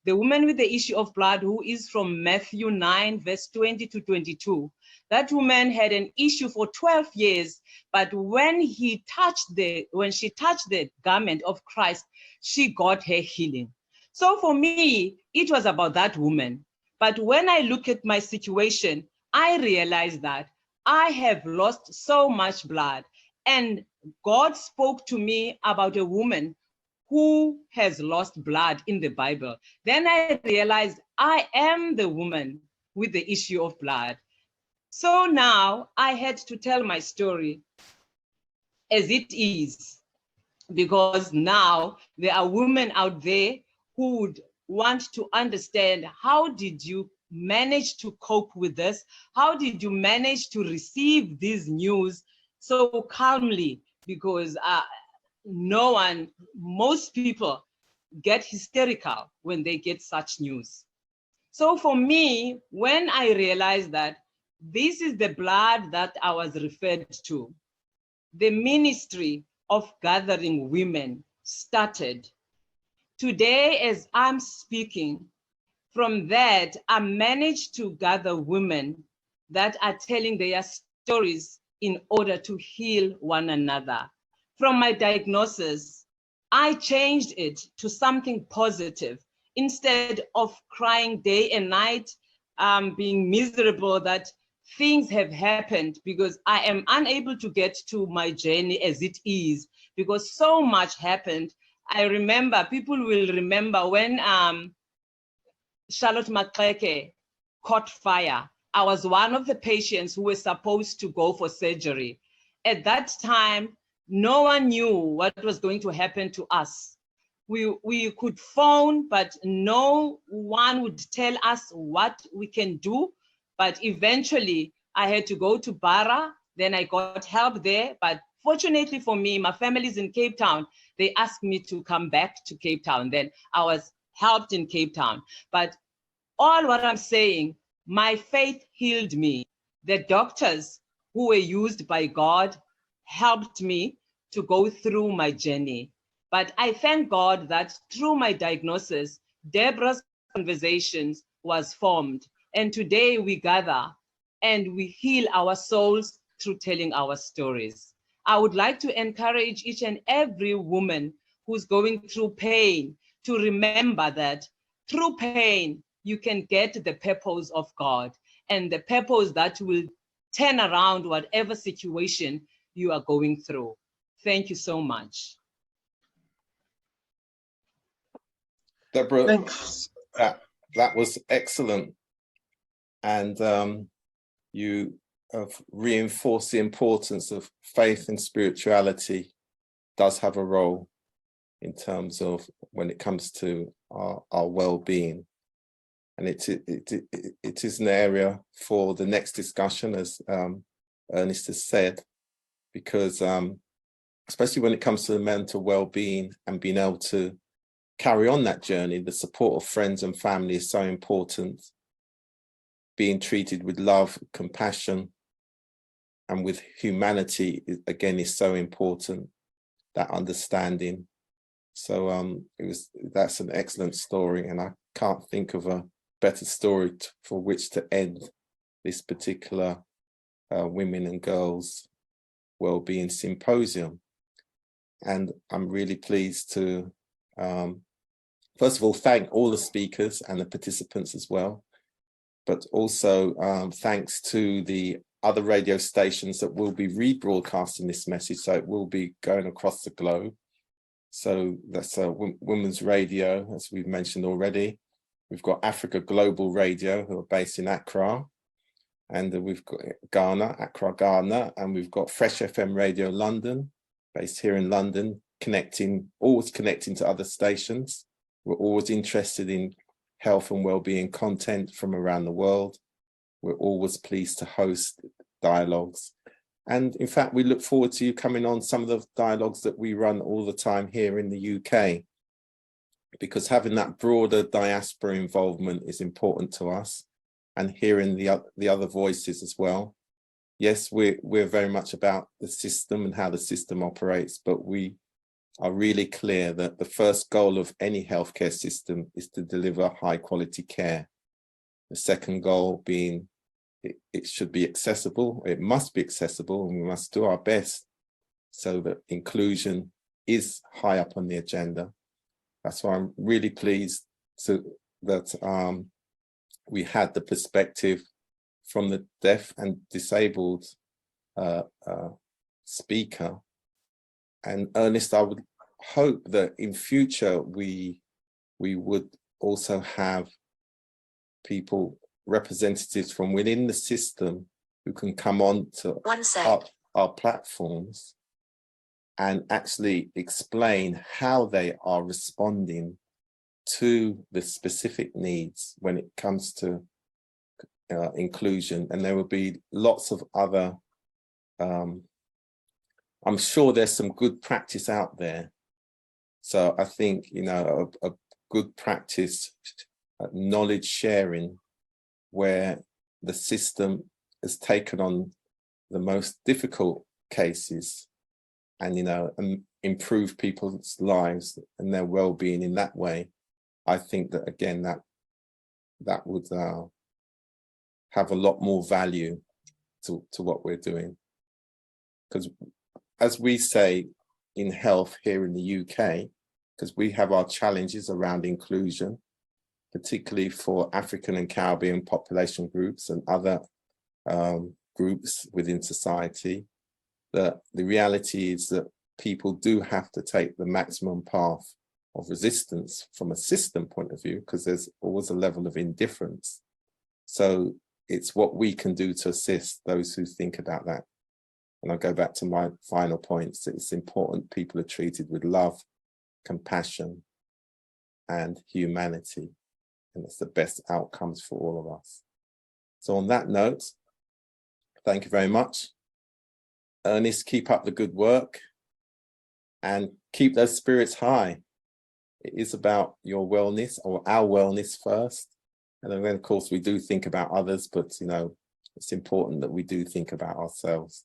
The woman with the issue of blood, who is from Matthew 9, verse 20 to 22. That woman had an issue for 12 years, but when she touched the garment of Christ, she got her healing. So for me, it was about that woman. But when I look at my situation, I realized that I have lost so much blood, and God spoke to me about a woman who has lost blood in the Bible. Then I realized I am the woman with the issue of blood. So now I had to tell my story as it is, because now there are women out there who would want to understand, how did you manage to cope with this? How did you manage to receive this news so calmly? Because most people get hysterical when they get such news. So for me, when I realized that this is the blood that I was referred to, the ministry of gathering women started. Today, as I'm speaking, from that, I managed to gather women that are telling their stories in order to heal one another. From my diagnosis, I changed it to something positive. Instead of crying day and night, being miserable that things have happened because I am unable to get to my journey as it is, because so much happened. I remember, people will remember when Charlotte Maxeke caught fire. I was one of the patients who were supposed to go for surgery. At that time, no one knew what was going to happen to us. We could phone, but no one would tell us what we can do. But eventually, I had to go to Bara. Then I got help there. But fortunately for me, my family's in Cape Town. They asked me to come back to Cape Town. Then I was helped in Cape Town. But all what I'm saying, my faith healed me. The doctors who were used by God helped me to go through my journey. But I thank God that through my diagnosis, Deborah's Conversations was formed. And today we gather and we heal our souls through telling our stories. I would like to encourage each and every woman who's going through pain to remember that through pain, you can get the purpose of God, and the purpose that will turn around whatever situation you are going through. Thank you so much. Deborah, Thanks. that was excellent. And you have reinforced the importance of faith and spirituality does have a role in terms of when it comes to our well-being. And it is an area for the next discussion, as Ernest has said, because especially when it comes to the mental well-being and being able to carry on that journey, the support of friends and family is so important. Being treated with love, compassion, and with humanity, again, is so important, that understanding. So that's an excellent story, and I can't think of a better story for which to end this particular Women and Girls Wellbeing Symposium. And I'm really pleased to, first of all, thank all the speakers and the participants as well, but also thanks to the other radio stations that will be rebroadcasting this message, so it will be going across the globe. So that's Women's Radio, as we've mentioned already. We've got Africa Global Radio, who are based in Accra, and we've got Ghana, Accra, Ghana, and we've got Fresh FM Radio London, based here in London, always connecting to other stations. We're always interested in health and well-being content from around the world. We're always pleased to host dialogues. And in fact, we look forward to you coming on some of the dialogues that we run all the time here in the UK, because having that broader diaspora involvement is important to us, and hearing the other voices as well. Yes, we're very much about the system and how the system operates, but we are really clear that the first goal of any healthcare system is to deliver high quality care. The second goal being it should be accessible, it must be accessible, and we must do our best so that inclusion is high up on the agenda. That's why I'm really pleased that we had the perspective from the deaf and disabled speaker. And Ernest, I would hope that in future we would also have people, representatives from within the system, who can come on to our platforms and actually explain how they are responding to the specific needs when it comes to inclusion. And there will be lots of other, I'm sure there's some good practice out there. So I think, you know, a good practice, knowledge sharing, where the system has taken on the most difficult cases and, you know, improve people's lives and their well-being in that way. I think that, again, that would have a lot more value to what we're doing. Because as we say in health here in the UK, because we have our challenges around inclusion, particularly for African and Caribbean population groups and other groups within society, that the reality is that people do have to take the maximum path of resistance from a system point of view, because there's always a level of indifference. So it's what we can do to assist those who think about that. And I'll go back to my final points. It's important people are treated with love, compassion, and humanity. And it's the best outcomes for all of us. So on that note, thank you very much. Ernest, keep up the good work and keep those spirits high. It is about your wellness, or our wellness first. And then of course we do think about others, but you know, it's important that we do think about ourselves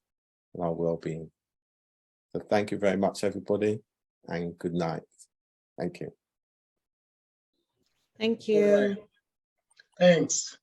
and our well-being. So thank you very much, everybody, and good night. Thank you. Thank you. Thanks.